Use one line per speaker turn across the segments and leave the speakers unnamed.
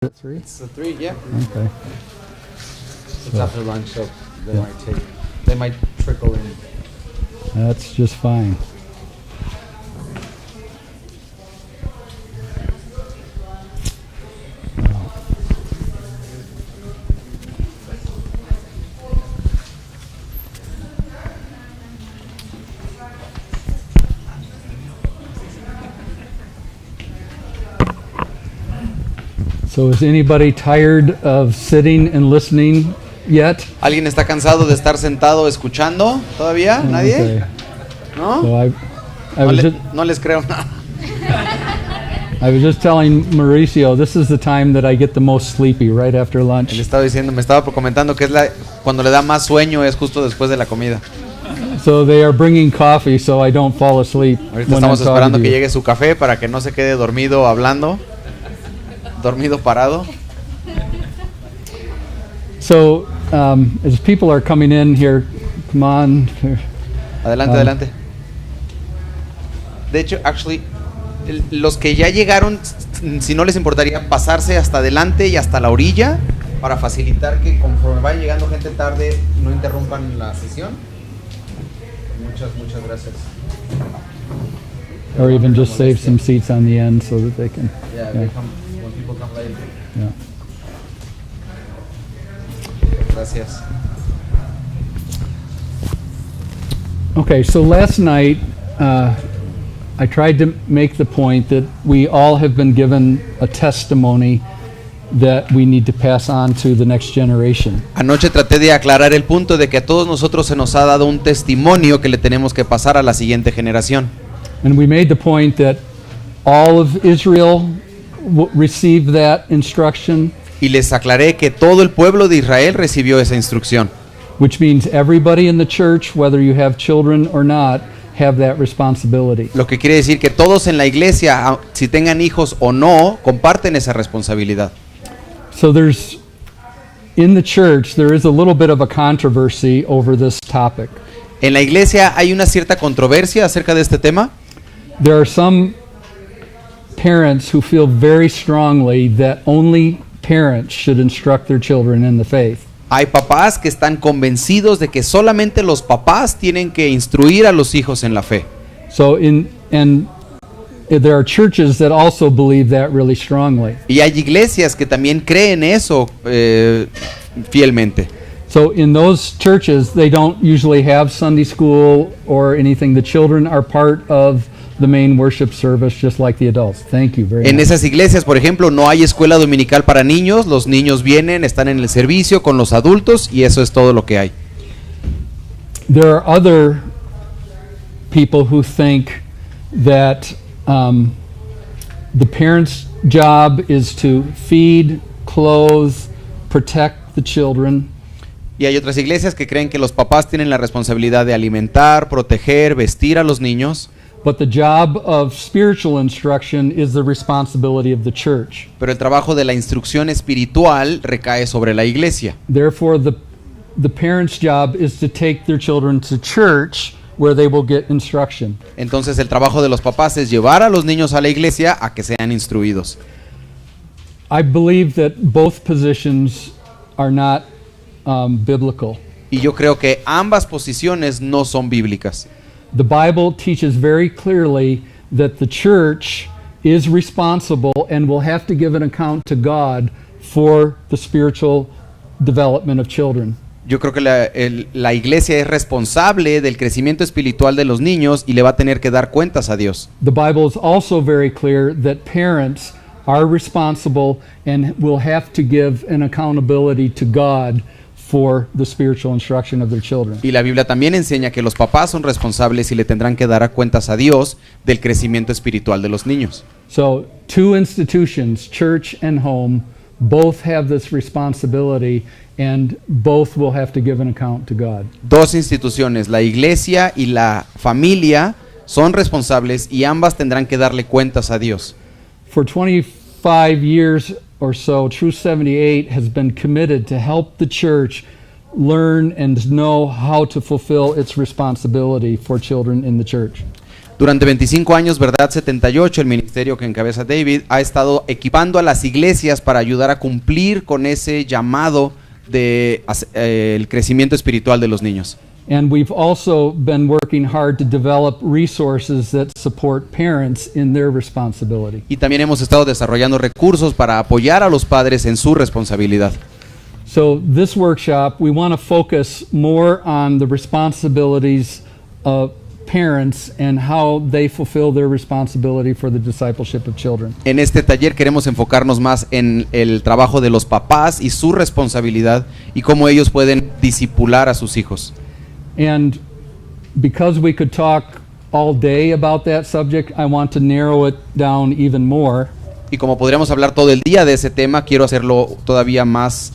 At 3?
It's a 3, yeah.
Okay.
It's after lunch, so they might trickle in.
That's just fine. So is anybody tired of sitting and listening yet?
¿Alguien está cansado de estar sentado escuchando todavía? ¿Nadie?
Okay.
¿No?
So I
No,
was
no les creo nada.
I was just telling Mauricio, this is the time that I get the most sleepy, right after
Le
lunch.
estaba diciendo, me estaba comentando que es cuando le da más sueño es justo después de la comida.
So they are bringing coffee so I don't fall asleep
Ahorita
when I'm
estamos
talking
esperando
to
que
you.
llegue su café para que no se quede dormido hablando, dormido parado.
So as people are coming in here, come on.
Adelante, adelante. De hecho, los que ya llegaron, si no les importaría pasarse hasta adelante y hasta la orilla para facilitar que conforme vaya llegando gente tarde no interrumpan la sesión. Muchas gracias.
Or even just save some seats on the end so that they can.
Yeah,
Yeah.
when people come late.
Yeah.
Gracias.
Okay, so last night I tried to make the point that we all have been given a testimony that we need to pass on to the next generation.
Anoche traté de aclarar el punto de que a todos nosotros se nos ha dado un testimonio que le tenemos que pasar a la siguiente generación.
And we made the point that all of Israel received that instruction,
Y les aclaré que todo el pueblo de Israel recibió esa instrucción.
which means everybody in the church, whether you have children or not, have that responsibility.
Lo que quiere decir que todos en la iglesia, si tengan hijos o no, comparten esa responsabilidad.
So in the church, there is a little bit of a controversy over this topic.
En la iglesia hay una cierta controversia acerca de este tema.
There are some parents who feel very strongly that only parents should instruct their children in the faith.
Hay papás que están convencidos de que solamente los papás tienen que instruir a los hijos en la fe.
So there are churches that also believe that really strongly.
Y hay iglesias que también creen eso fielmente.
So in those churches, they don't usually have Sunday school or anything. The children are part of the main worship service, just like the adults. Thank you very
En
much.
esas iglesias, por ejemplo, no hay escuela dominical para niños. Los niños vienen, están en el servicio con los adultos y eso es todo lo que hay.
There are other people who think that the parents' job is to feed, clothe, protect the children.
Y hay otras iglesias que creen que los papás tienen la responsabilidad de alimentar, proteger, vestir a los niños.
But the job of spiritual instruction is the responsibility of the church.
Pero el trabajo de la instrucción espiritual recae sobre la iglesia.
Therefore, the parents' job is to take their children to church where they will get instruction.
Entonces el trabajo de los papás es llevar a los niños a la iglesia a que sean instruidos.
I believe that both positions are not biblical.
Y yo creo que ambas posiciones no son bíblicas.
The Bible teaches very clearly that the church is responsible and will have to give an account to God for the spiritual development of children.
Yo creo que la iglesia es responsable del crecimiento espiritual de los niños y le va a tener que dar cuentas a Dios.
The Bible is also very clear that parents are responsible and will have to give an accountability to God for the spiritual instruction of their children.
Y la Biblia también enseña que los papás son responsables y le tendrán que dar cuentas a Dios del crecimiento espiritual de los niños.
So, two institutions, church and home, both have this responsibility and both will have to give an account to God.
Dos instituciones, la iglesia y la familia, son responsables y ambas tendrán que darle cuentas a Dios.
For 25 years or so, True 78 has been committed to help the church learn and know how to fulfill its responsibility for children in the church.
Durante 25 años, ¿verdad? 78, el ministerio que encabeza David ha estado equipando a las iglesias para ayudar a cumplir con ese llamado de el crecimiento espiritual de los niños.
And we've also been working hard to develop resources that support parents in their responsibility.
Y también hemos estado desarrollando recursos para apoyar a los padres en su responsabilidad.
So this workshop, we want to focus more on the responsibilities of parents and how they fulfill their responsibility for the discipleship of children.
En este taller queremos enfocarnos más en el trabajo de los papás y su responsabilidad y cómo ellos pueden discipular a sus hijos.
And because we could talk all day about that subject, I want to narrow it down even more.
Y como podríamos hablar todo el día de ese tema, quiero hacerlo todavía más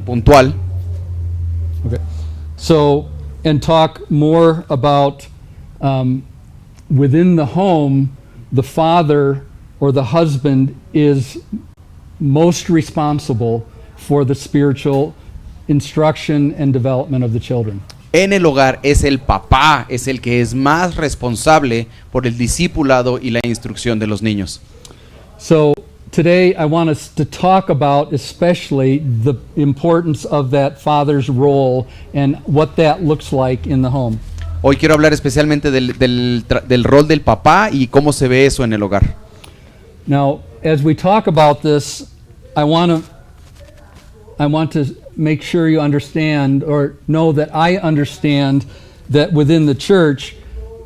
puntual.
Okay. So, and talk more about within the home, the father or the husband is most responsible for the spiritual instruction and development of the children.
En el hogar es el papá, es el que es más responsable por el discipulado y la instrucción de los niños.
So, today I want us to talk about especially the importance of that father's role and what that looks like in the home.
Hoy quiero hablar especialmente del rol del papá y cómo se ve eso en el hogar.
Now, as we talk about this, I want to make sure you understand or know that I understand that within the church,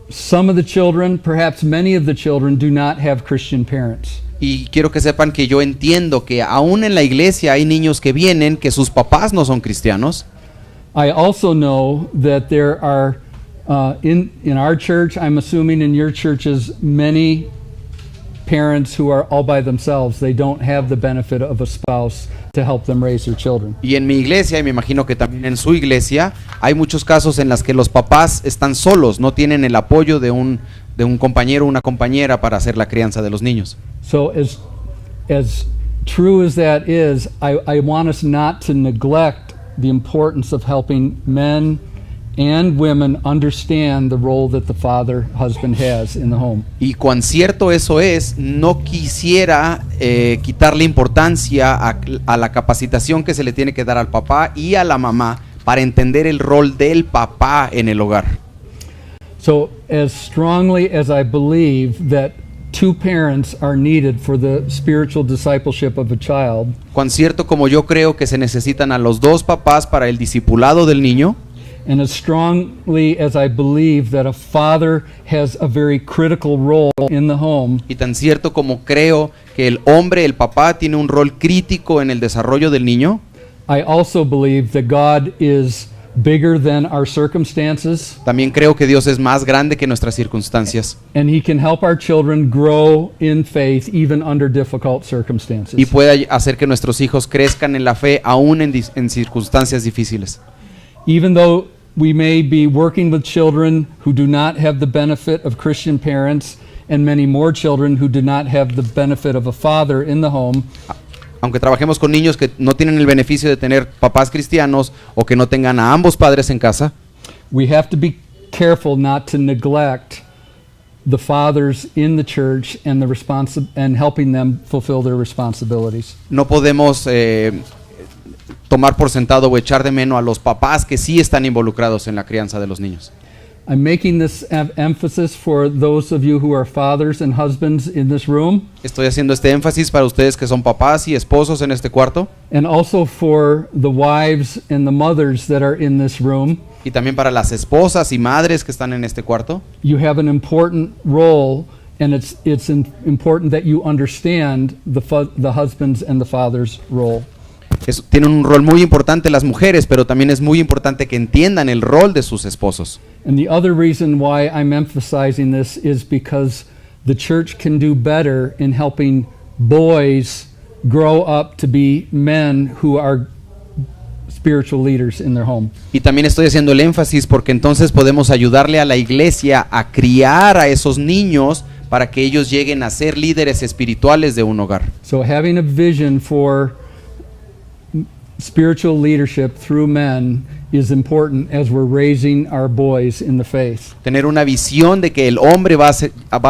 some of the children, perhaps many of the children, do not have Christian parents.
Y quiero que sepan que yo entiendo que aún en la iglesia hay niños que vienen que sus papás no son cristianos.
I also know that there are in our church, I'm assuming in your churches, many parents who are all by themselves. They don't have the benefit of a spouse to help them raise their children.
Y en mi iglesia, y me imagino que también en su iglesia, hay muchos casos en los que los papás están solos, no tienen el apoyo de un compañero o una compañera para hacer la crianza de los niños.
So as true as that is, I want us not to neglect the importance of helping men and women understand the role that the father, husband has in the home.
Y cuán cierto eso es, no quisiera quitarle importancia a la capacitación que se le tiene que dar al papá y a la mamá para entender el rol del papá en el hogar.
So as strongly as I believe that two parents are needed for the spiritual discipleship of a child,
Cuán cierto como yo creo que se necesitan a los dos papás para el discipulado del niño,
and as strongly as I believe that a father has a very critical role in the home,
y tan cierto como creo que el hombre, el papá, tiene un rol crítico en el desarrollo del niño,
I also believe that God is bigger than our circumstances,
también creo que Dios es más grande que nuestras circunstancias
and He can help our children grow in faith even under difficult circumstances.
y puede hacer que nuestros hijos crezcan en la fe aún en circunstancias difíciles.
Even though we may be working with children who do not have the benefit of Christian parents and many more children who do not have the benefit of a father in the home,
Aunque trabajemos con niños que no tienen el beneficio de tener papás cristianos o que no tengan a ambos padres en casa,
we have to be careful not to neglect the fathers in the church and and helping them fulfill their responsibilities.
no podemos tomar por sentado o echar de menos a los papás que sí están involucrados en la crianza de los niños.
I'm making this emphasis for those of you who are fathers and husbands in this room,
Estoy haciendo este énfasis para ustedes que son papás y esposos en este cuarto,
and also for the wives and the mothers that are in this room.
y también para las esposas y madres que están en este cuarto.
You have an important role, and it's important that you understand the husband's and the father's role.
Tienen un rol muy importante las mujeres, pero también es muy importante que entiendan el rol de sus esposos.
And the other reason why I'm emphasizing this is because the church can do better in helping boys grow up to be men who are spiritual leaders in their home.
Y también estoy haciendo el énfasis porque entonces podemos ayudarle a la iglesia a criar a esos niños para que ellos lleguen a ser líderes espirituales de un hogar.
So having a vision for spiritual leadership through men is important as we're raising our boys in the faith.
Tener una visión de que el hombre va a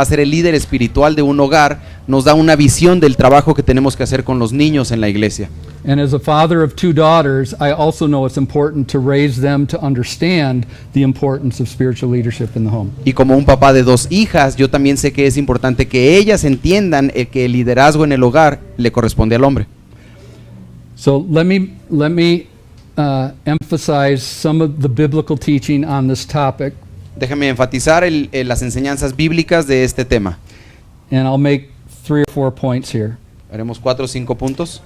ser el líder espiritual de un hogar nos da una visión del trabajo que tenemos que hacer con los niños en la iglesia.
And as a father of 2 daughters, I also know it's important to raise them to understand the importance of spiritual leadership in the home.
Y como un papá de 2 hijas, yo también sé que es importante que ellas entiendan que el liderazgo en el hogar le corresponde al hombre.
So let me emphasize some of the biblical teaching on this topic,
Déjame enfatizar las enseñanzas bíblicas de este tema.
and I'll make 3 or 4 points here.
Haremos 4 o 5 puntos.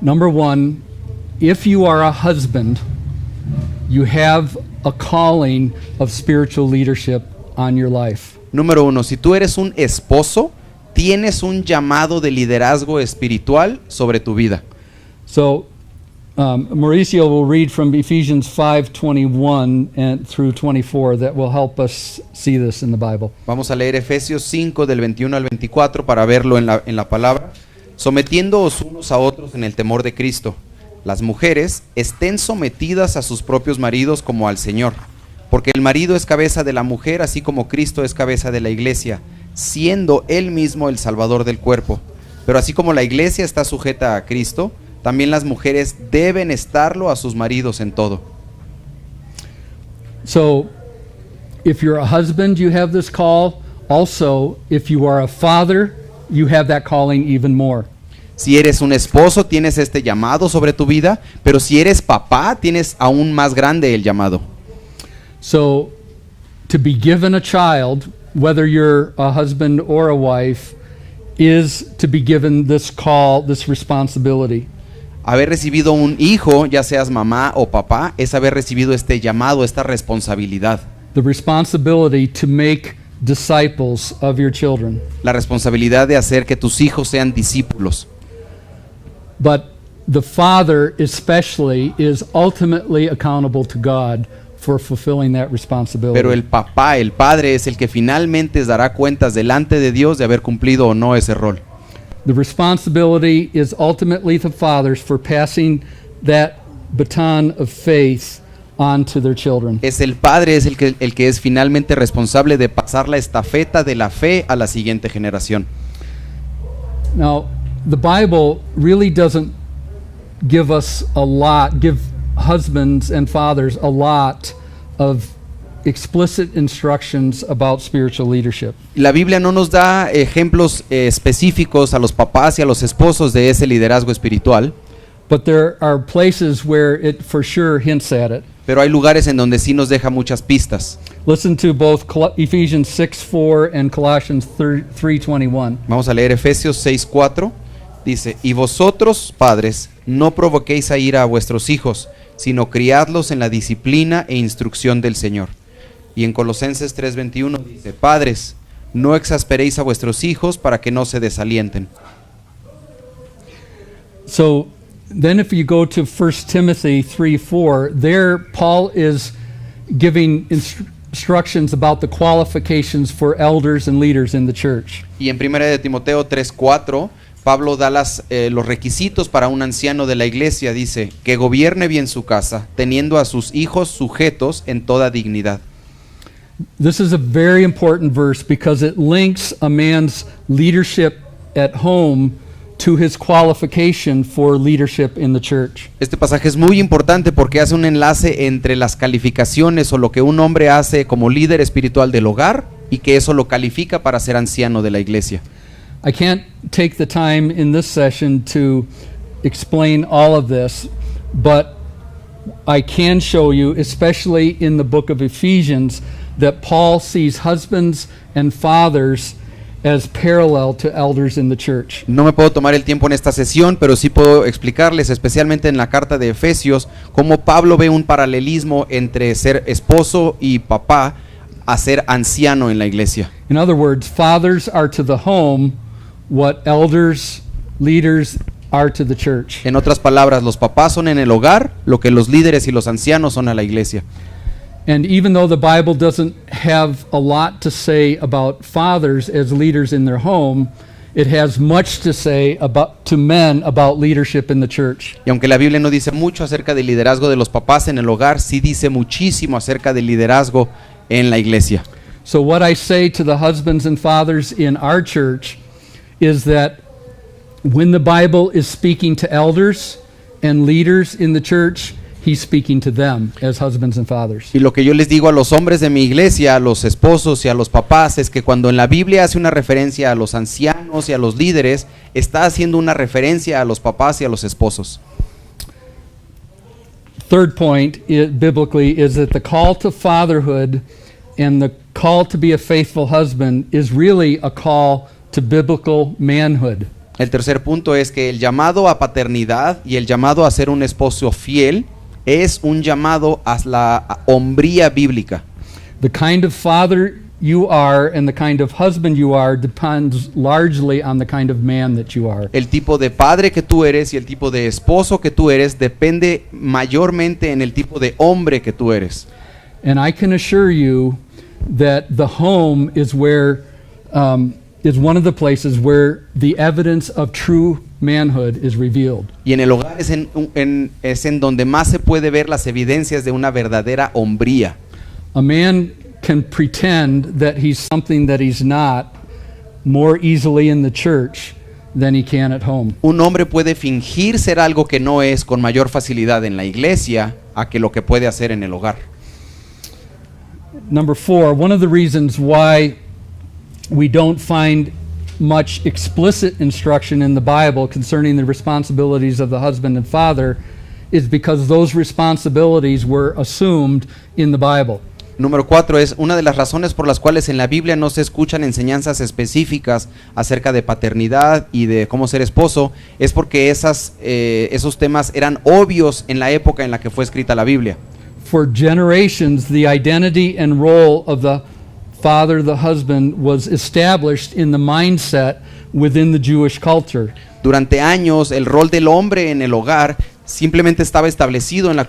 Number 1, if you are a husband, you have a calling of spiritual leadership on your life.
Número 1, si tú eres un esposo, tienes un llamado de liderazgo espiritual sobre tu vida.
So Mauricio will read from Ephesians 5:21 and through 24 that will help us see this in the Bible.
Vamos a leer Efesios 5 del 21 al 24 para verlo en la palabra. Sometiéndoos unos a otros en el temor de Cristo. Las mujeres estén sometidas a sus propios maridos como al Señor, porque el marido es cabeza de la mujer, así como Cristo es cabeza de la iglesia, siendo él mismo el Salvador del cuerpo. Pero así como la iglesia está sujeta a Cristo, también las mujeres deben estarlo a sus maridos en todo.
So if you're a husband, you have this call. Also, if you are a father, you have that calling even more.
Si eres un esposo, tienes este llamado sobre tu vida, pero si eres papá, tienes aún más grande el llamado.
So to be given a child, whether you're a husband or a wife, is to be given this call, this responsibility.
Haber recibido un hijo, ya seas mamá o papá, es haber recibido este llamado, esta responsabilidad.
The responsibility to make disciples of your children.
La responsabilidad de hacer que tus hijos sean discípulos.
But the father especially is ultimately accountable to God for fulfilling that responsibility.
Pero el papá, el padre, es el que finalmente dará cuentas delante de Dios de haber cumplido o no ese rol.
The responsibility is ultimately the fathers for passing that baton of faith on to their children.
Es el padre es el que es finalmente responsable de pasar la estafeta de la fe a la siguiente generación.
Now, the Bible really doesn't give husbands and fathers a lot of explicit instructions about spiritual leadership.
La Biblia no nos da ejemplos específicos a los papás y a los esposos de ese liderazgo espiritual,
But there are places where it for sure hints at it.
pero hay lugares en donde sí nos deja muchas pistas.
Listen to both Ephesians 6:4 and Colossians 3:21.
Vamos a leer Efesios 6:4. Dice: y vosotros, padres, no provoquéis a ira a vuestros hijos, sino criadlos en la disciplina e instrucción del Señor. Y en Colosenses 3:21 dice: padres, no exasperéis a vuestros hijos para que no se desalienten.
So then if you go to 1 Timothy 3:4, there Paul is giving instructions about the qualifications for elders and leaders in the church.
Y en 1 de Timoteo 3:4, Pablo da los requisitos para un anciano de la iglesia. Dice: que gobierne bien su casa, teniendo a sus hijos sujetos en toda dignidad.
This is a very important verse because it links a man's leadership at home to his qualification for leadership in the church.
Este pasaje es muy importante porque hace un enlace entre las calificaciones o lo que un hombre hace como líder espiritual del hogar y que eso lo califica para ser anciano de la iglesia.
I can't take the time in this session to explain all of this, but I can show you, especially in the book of Ephesians, that Paul sees husbands and fathers as parallel to elders in the church.
No me puedo tomar el tiempo en esta sesión, pero sí puedo explicarles, especialmente en la carta de Efesios, cómo Pablo ve un paralelismo entre ser esposo y papá a ser anciano en la iglesia.
In other words, fathers are to the home what elders, leaders are to the church.
En otras palabras, los papás son en el hogar lo que los líderes y los ancianos son a la iglesia.
And even though the Bible doesn't have a lot to say about fathers as leaders in their home, it has much to say to men about leadership in the church.
Y aunque la Biblia no dice mucho acerca del liderazgo de los papás en el hogar, sí dice muchísimo acerca del liderazgo en la iglesia.
So what I say to the husbands and fathers in our church is that when the Bible is speaking to elders and leaders in the church, He's speaking to them as husbands and fathers.
Y lo que yo les digo a los hombres de mi iglesia, a los esposos y a los papás, es que cuando en la Biblia hace una referencia a los ancianos y a los líderes, está haciendo una referencia a los papás y a los esposos.
Third point biblically is that the call to fatherhood and the call to be a faithful husband is really a call to biblical manhood.
El tercer punto es que el llamado a paternidad y el llamado a ser un esposo fiel es un llamado a la hombría bíblica.
The kind of father you are and the kind of husband you are depends largely on the kind of man that you are.
El tipo de padre que tú eres y el tipo de esposo que tú eres depende mayormente en el tipo de hombre que tú eres.
And I can assure you that the home is where is one of the places where the evidence of true manhood is revealed.
Y en el hogar es en donde más se puede ver las evidencias de una verdadera hombría.
A man can pretend that he's something that he's not more easily in the church than he can at home.
Un hombre puede fingir ser algo que no es con mayor facilidad en la iglesia a que lo que puede hacer en el hogar.
Number 4, one of the reasons why we don't find much explicit instruction in the Bible concerning the responsibilities of the husband and father is because those responsibilities were assumed in the Bible.
Número 4 es una de las razones por las cuales en la Biblia no se escuchan enseñanzas específicas acerca de paternidad y de cómo ser esposo, es porque esos temas eran obvios en la época en la que fue escrita la Biblia.
For generations, the identity and role of the father, the husband, was established in the mindset within the Jewish culture.
Durante años, el rol del hombre en el hogar simplemente estaba establecido en la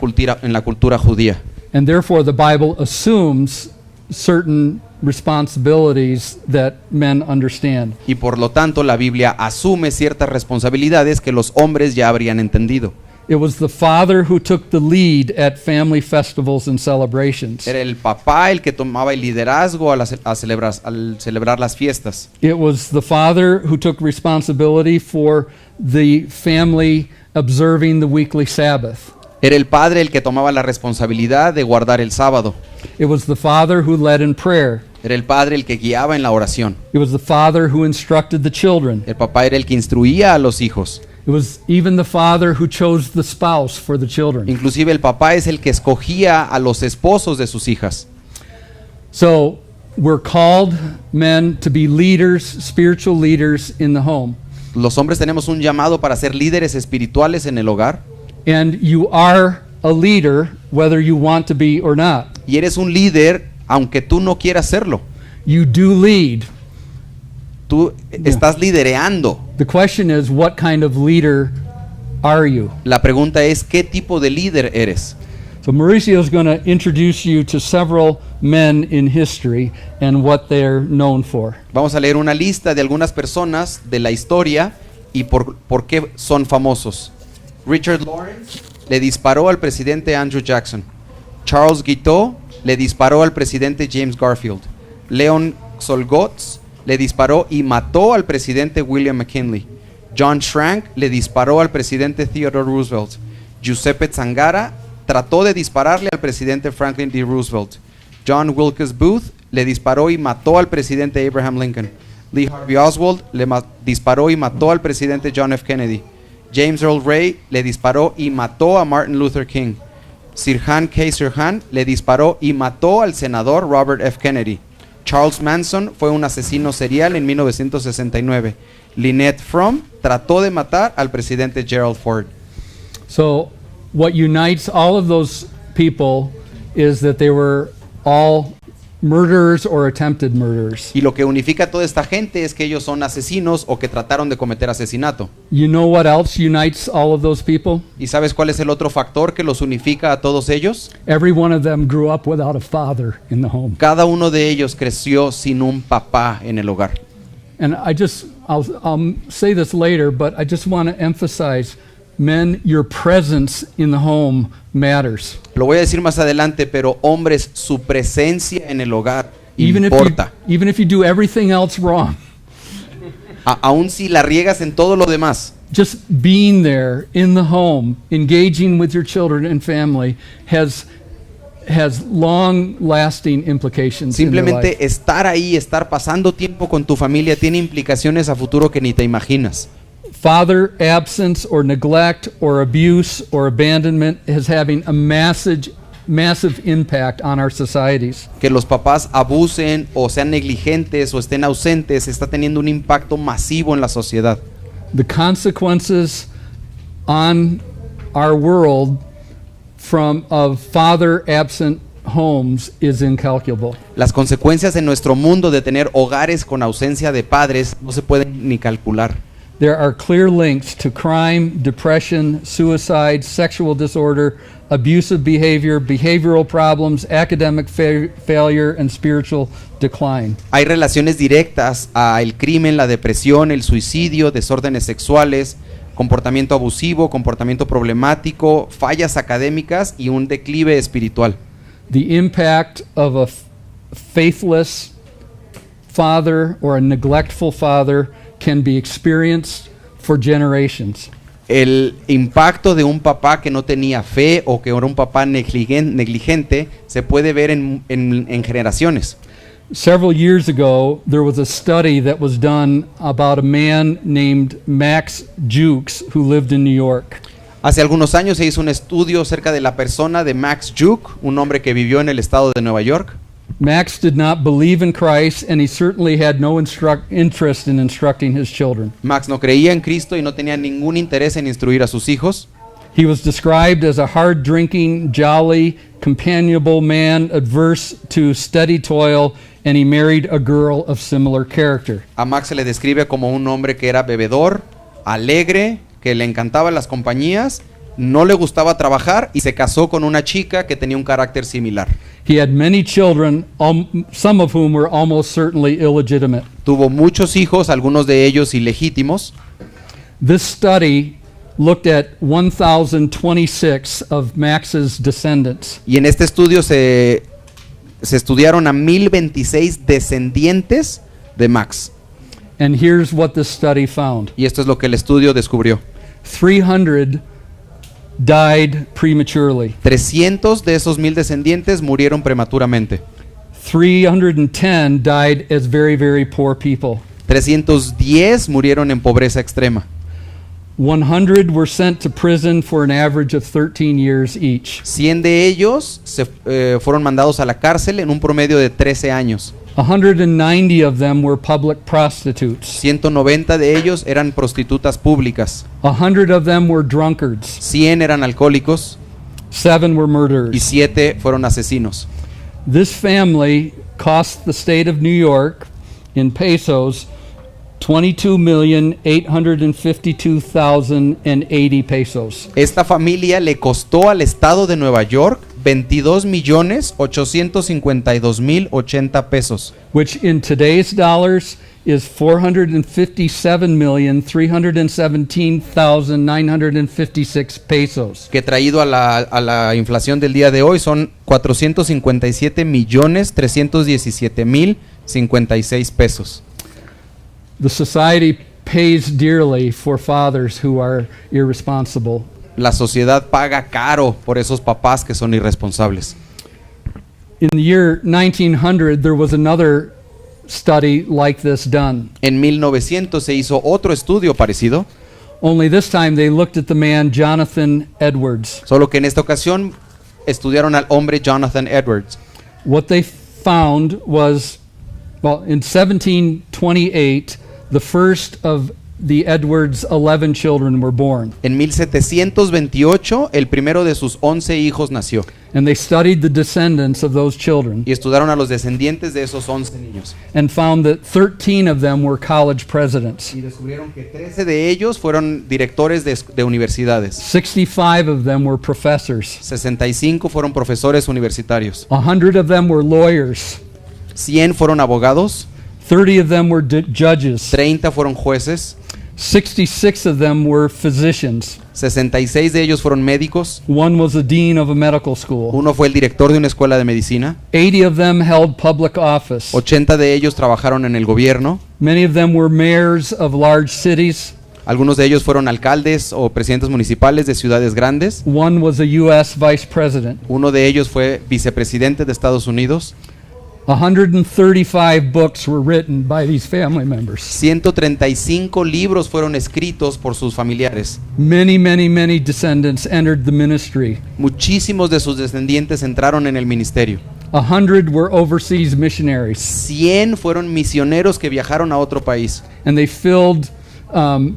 cultura judía.
And therefore the Bible assumes certain responsibilities that men understand.
Y por lo tanto, la Biblia asume ciertas responsabilidades que los hombres ya habrían entendido.
It was the father who took the lead at family festivals and celebrations.
Era el papá el que tomaba el liderazgo al celebrar las fiestas.
It was the father who took responsibility for the family observing the weekly Sabbath.
Era el padre el que tomaba la responsabilidad de guardar el sábado.
It was the father who led in prayer.
Era el padre el que guiaba en la oración.
It was the father who instructed the children.
El papá era el que instruía a los hijos.
It was even the father who chose the spouse for the children.
Inclusive el papá es el que escogía a los esposos de sus hijas.
So we're called, men, to be leaders, spiritual leaders in the home.
Los hombres tenemos un llamado para ser líderes espirituales en el hogar.
And you are a leader whether you want to be or not.
Y eres un líder aunque tú no quieras serlo.
You do lead.
Tú estás lidereando.
The question is, what kind of leader are you?
La pregunta es, ¿qué tipo de líder eres?
So Mauricio is going to introduce you to several men in history and what they're known for.
Vamos a leer una lista de algunas personas de la historia y por qué son famosos. Richard Lawrence le disparó al presidente Andrew Jackson. Charles Guiteau le disparó al presidente James Garfield. Leon Czolgosz le disparó y mató al presidente William McKinley. John Schrank le disparó al presidente Theodore Roosevelt. Giuseppe Zangara trató de dispararle al presidente Franklin D. Roosevelt. John Wilkes Booth le disparó y mató al presidente Abraham Lincoln. Lee Harvey Oswald le disparó y mató al presidente John F. Kennedy. James Earl Ray le disparó y mató a Martin Luther King. Sirhan K. Sirhan le disparó y mató al senador Robert F. Kennedy. Charles Manson fue un asesino serial en 1969. Lynette Fromm trató de matar al presidente Gerald Ford.
So what unites all of those people is that they were all murderers or attempted murderers.
Y lo que unifica a toda esta gente es que ellos son asesinos o que trataron de cometer asesinato.
You know what else unites all of those people?
¿Y sabes cuál es el otro factor que los unifica a todos ellos?
Every one of them grew up without a father in the home.
Cada uno de ellos creció sin un papá en el hogar.
And I'll say this later, but I just want to emphasize, men, your presence in the home matters.
Lo voy a decir más adelante, pero hombres, su presencia en el hogar
Even
importa.
if you do everything else wrong,
Aún si la riegas en todo lo demás,
just being there in the home, engaging with your children and family has long-lasting implications in their life.
simplemente estar ahí, estar pasando tiempo con tu familia tiene implicaciones a futuro que ni te imaginas.
Father absence or neglect or abuse or abandonment is having a massive impact on our societies.
Que los papás abusen o sean negligentes o estén ausentes está teniendo un impacto masivo en la sociedad.
The consequences on our world of father absent homes is incalculable.
Las consecuencias en nuestro mundo de tener hogares con ausencia de padres no se pueden ni calcular.
There are clear links to crime, depression, suicide, sexual disorder, abusive behavior, behavioral problems, academic failure, and spiritual decline.
Hay relaciones directas al crimen, la depresión, el suicidio, desórdenes sexuales, comportamiento abusivo, comportamiento problemático, fallas académicas y un declive espiritual.
The impact of a faithless father or a neglectful father can be experienced for generations.
El impacto de un papá que no tenía fe o que era un papá negligente se puede ver en generaciones.
Several years ago, there was a study that was done about a man named Max Jukes who lived in New York.
Hace algunos años se hizo un estudio acerca de la persona de Max Juke, un hombre que vivió en el estado de Nueva York.
Max did not believe in Christ, and he certainly had no interest in instructing his children.
Max no creía en Cristo y no tenía ningún interés en instruir a sus hijos.
He was described as a hard-drinking, jolly, companionable man, adverse to steady toil, and he married a girl of similar character.
A Max se le describe como un hombre que era bebedor, alegre, que le encantaban las compañías, no le gustaba trabajar y se casó con una chica que tenía un carácter similar.
He had many children, some of whom were almost certainly illegitimate.
Tuvo muchos hijos, algunos de ellos ilegítimos.
This study looked at 1,026 of Max's descendants.
Y en este estudio se estudiaron a 1026 descendientes de Max.
And here's what this study found.
Y esto es lo que el estudio descubrió.
300 died prematurely.
300 de esos 1000 descendientes murieron prematuramente.
310 died as very, very poor people.
310 murieron en pobreza extrema.
100 were sent to prison for an average of 13 years each.
100 de ellos fueron mandados a la cárcel en un promedio de 13 años.
190 of them were public prostitutes.
190 de ellos eran prostitutas públicas.
100 of them were drunkards.
100 eran alcohólicos
7 were
y
murderers.
7 fueron asesinos.
This family cost the state of New York, in pesos, 22,852,080 pesos.
Esta familia le costó al estado de Nueva York 22,852,080 pesos,
Which in today's dollars is 457,317,956 pesos.
que traído a la inflación del día de hoy son 457,317,056 pesos.
The society pays dearly for fathers who are irresponsible.
La sociedad paga caro por esos papás que son irresponsables.
In the year 1900, there was another study like this done.
En 1900 se hizo otro estudio parecido,
Only this time they looked at the man Jonathan Edwards.
solo que en esta ocasión estudiaron al hombre Jonathan Edwards.
What they found was, well, in 1728, the first of the Edwards' 11 children were born.
En 1728 el primero de sus 11 hijos nació
And they studied the descendants of those children
y estudiaron a los descendientes de esos 11 niños.
and found that 13 of them were college presidents.
Y descubrieron que 13 de ellos fueron directores de universidades.
65 of them were professors.
65 fueron profesores universitarios.
100 of them were lawyers.
100 fueron abogados.
30 of them were judges.
30 fueron jueces,
66 of them were physicians.
66 de ellos fueron médicos,
One was the dean of a medical school.
uno fue el director de una escuela de medicina,
80 of them held public office.
80 de ellos trabajaron en el gobierno,
Many of them were mayors of large cities.
algunos de ellos fueron alcaldes o presidentes municipales de ciudades grandes,
One was a U.S. vice president.
uno de ellos fue vicepresidente de Estados Unidos.
135 books were written by these family members.
135 libros fueron escritos por sus familiares.
Many, many, many descendants entered the ministry.
Muchísimos de sus descendientes entraron en el ministerio.
100 were overseas missionaries,
100 fueron misioneros que viajaron a otro país
and they filled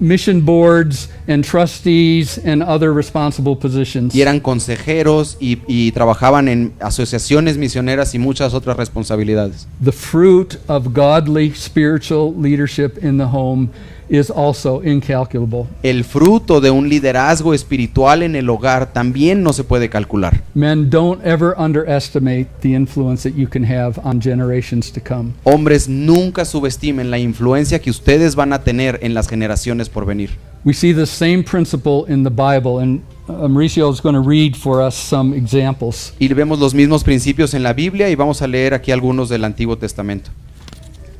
mission boards and trustees and other responsible positions.
y eran consejeros y trabajaban en asociaciones misioneras y muchas otras responsabilidades.
The fruit of godly spiritual leadership in the home is also incalculable.
El fruto de un liderazgo espiritual en el hogar también no se puede calcular.
Men, don't ever underestimate the influence that you can have on generations to come.
Hombres, nunca subestimen la influencia que ustedes van a tener en las generaciones por venir.
We see the same principle in the Bible, and Mauricio is going to read for us some examples.
Y vemos los mismos principios en la Biblia y vamos a leer aquí algunos del Antiguo Testamento.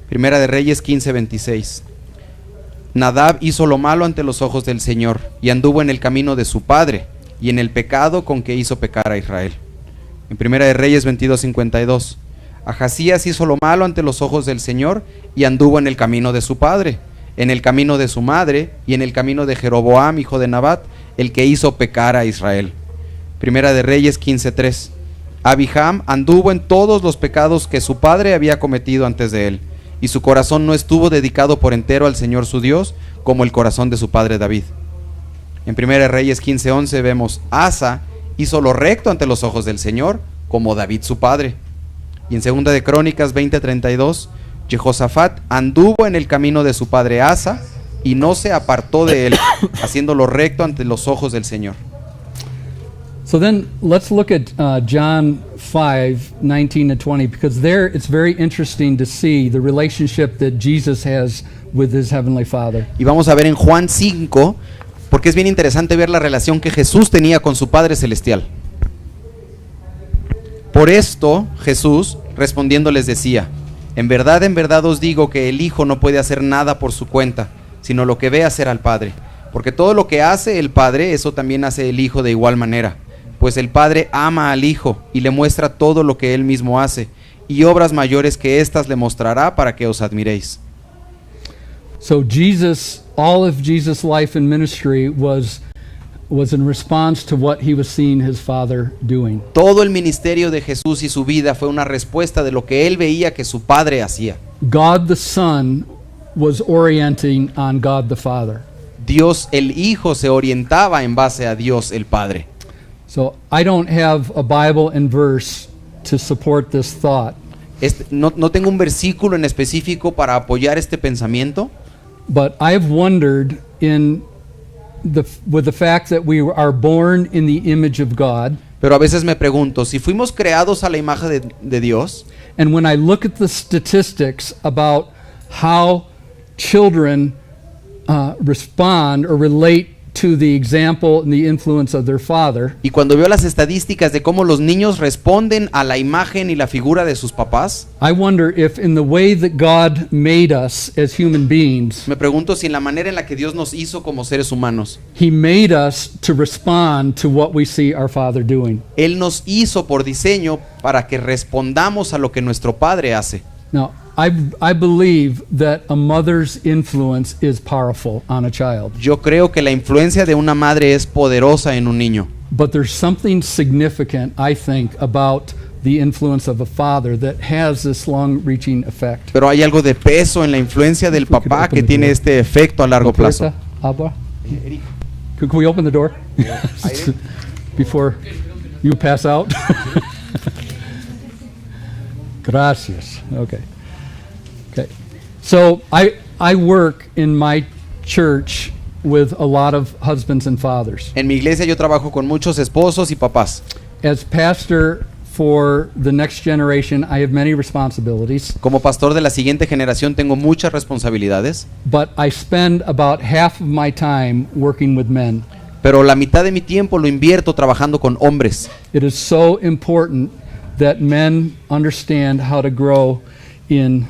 Primera de Reyes 15:26. Nadab hizo lo malo ante los ojos del Señor y anduvo en el camino de su padre y en el pecado con que hizo pecar a Israel. En Primera de Reyes 22:52. Ahazías hizo lo malo ante los ojos del Señor y anduvo en el camino de su padre, en el camino de su madre y en el camino de Jeroboam, hijo de Nabat, el que hizo pecar a Israel. Primera de Reyes 15:3. Abijam anduvo en todos los pecados que su padre había cometido antes de él, y su corazón no estuvo dedicado por entero al Señor su Dios, como el corazón de su padre David. En Primera de Reyes 15:11 vemos, Asa hizo lo recto ante los ojos del Señor, como David su padre. Y en Segunda de Crónicas 20:32, Jehosafat anduvo en el camino de su padre Asa, y no se apartó de él, haciendo lo recto ante los ojos del Señor.
So then let's look at John 5:19-20, because there it's very interesting to see the relationship that Jesus has with his heavenly Father.
Y vamos a ver en Juan 5, porque es bien interesante ver la relación que Jesús tenía con su Padre Celestial. Por esto Jesús respondiendo les decía, en verdad os digo que el Hijo no puede hacer nada por su cuenta, sino lo que ve hacer al Padre, porque todo lo que hace el Padre, eso también hace el Hijo de igual manera. Pues el Padre ama al Hijo y le muestra todo lo que Él mismo hace, y obras mayores que éstas le mostrará para que os admiréis.
So Jesus, all of Jesus' life and ministry was in response to what he was seeing his Father doing.
Todo el ministerio de Jesús y su vida fue una respuesta de lo que Él veía que su Padre hacía.
God the Son was orienting on God the Father.
Dios el Hijo se orientaba en base a Dios el Padre.
So I don't have a Bible and verse to support this thought.
No tengo un versículo en específico para apoyar este pensamiento,
But I've wondered with the fact that we are born in the image of God,
pero a veces me pregunto, si fuimos creados a la imagen de Dios,
and when I look at the statistics about how children respond or relate to the example and the influence of their father,
y cuando veo las estadísticas de cómo los niños responden a la imagen y la figura de sus papás,
I wonder if in the way that God made us as human beings,
me pregunto si en la manera en la que Dios nos hizo como seres humanos,
He made us to respond to what we see our Father doing.
Él nos hizo por diseño para que respondamos a lo que nuestro Padre hace.
Now, I believe that a mother's influence is powerful on a child.
Yo creo que la influencia de una madre es poderosa en un niño.
But there's something significant, I think, about the influence of a father that has this long-reaching effect.
Pero hay algo de peso en la influencia del papá que tiene este efecto a largo plazo.
Abba? Can we open the door? Before you pass out? Gracias. Okay. So I work in my church with a lot of husbands and fathers.
En mi iglesia yo trabajo con muchos esposos y papás.
As pastor for the next generation, I have many responsibilities,
Como pastor de la siguiente generación tengo muchas responsabilidades,
but I spend about half of my time working with men.
pero la mitad de mi tiempo lo invierto trabajando con hombres.
It is so important that men understand how to grow in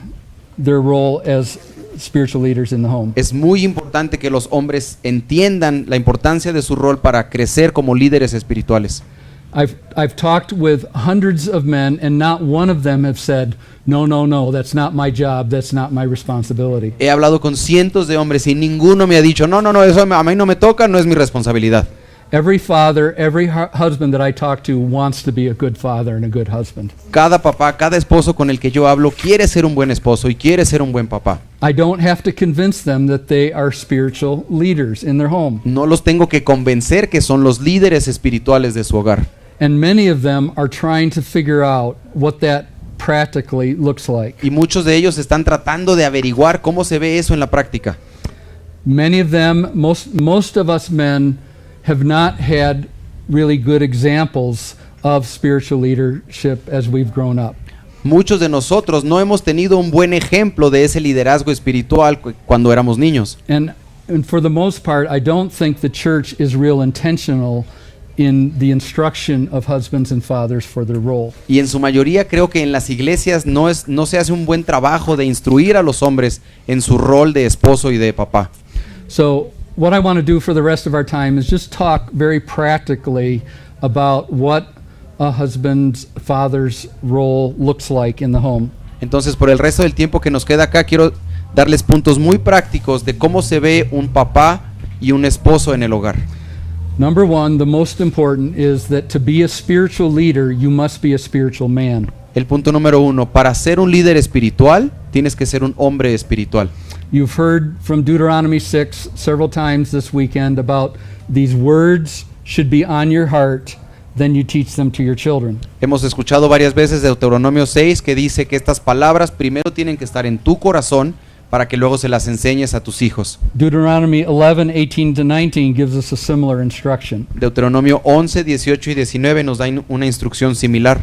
their role as spiritual leaders in the home.
Es muy importante que los hombres entiendan la importancia de su rol para crecer como líderes espirituales.
I've talked with hundreds of men, and not one of them have said, no, that's not my job, that's not my responsibility.
He hablado con cientos de hombres y ninguno me ha dicho, no, eso a mí no me toca, no es mi responsabilidad.
Every father, every husband that I talk to wants to be a good father and a good husband.
Cada papá, cada esposo con el que yo hablo quiere ser un buen esposo y quiere ser un buen papá.
I don't have to convince them that they are spiritual leaders in their home.
No los tengo que convencer que son los líderes espirituales de su hogar.
And many of them are trying to figure out what that practically looks like.
Y muchos de ellos están tratando de averiguar cómo se ve eso en la práctica.
Many of them, most of us men, have not had really good examples of spiritual leadership as we've grown up.
Muchos de nosotros no hemos tenido un buen ejemplo de ese liderazgo espiritual cuando éramos niños.
And for the most part, I don't think the church is real intentional in the instruction of husbands and fathers for their role.
Y en su mayoría creo que en las iglesias no se hace un buen trabajo de instruir a los hombres en su rol de esposo y de papá.
So what I want to do for the rest of our time is just talk very practically about what a husband's father's role looks like in the home.
Entonces, por el resto del tiempo que nos queda acá, quiero darles puntos muy prácticos de cómo se ve un papá y un esposo en el hogar.
Number one, the most important is that to be a spiritual leader, you must be a spiritual man.
El punto número 1, para ser un líder espiritual, tienes que ser un hombre espiritual.
You've heard from Deuteronomy 6 several times this weekend about these words should be on your heart, then you teach them to your children.
Hemos escuchado varias veces de Deuteronomio 6 que dice que estas palabras primero tienen que estar en tu corazón para que luego se las enseñes a tus hijos.
Deuteronomy 11:18-19 gives us a similar instruction.
Deuteronomio 11, 18 y 19 nos da una instrucción similar.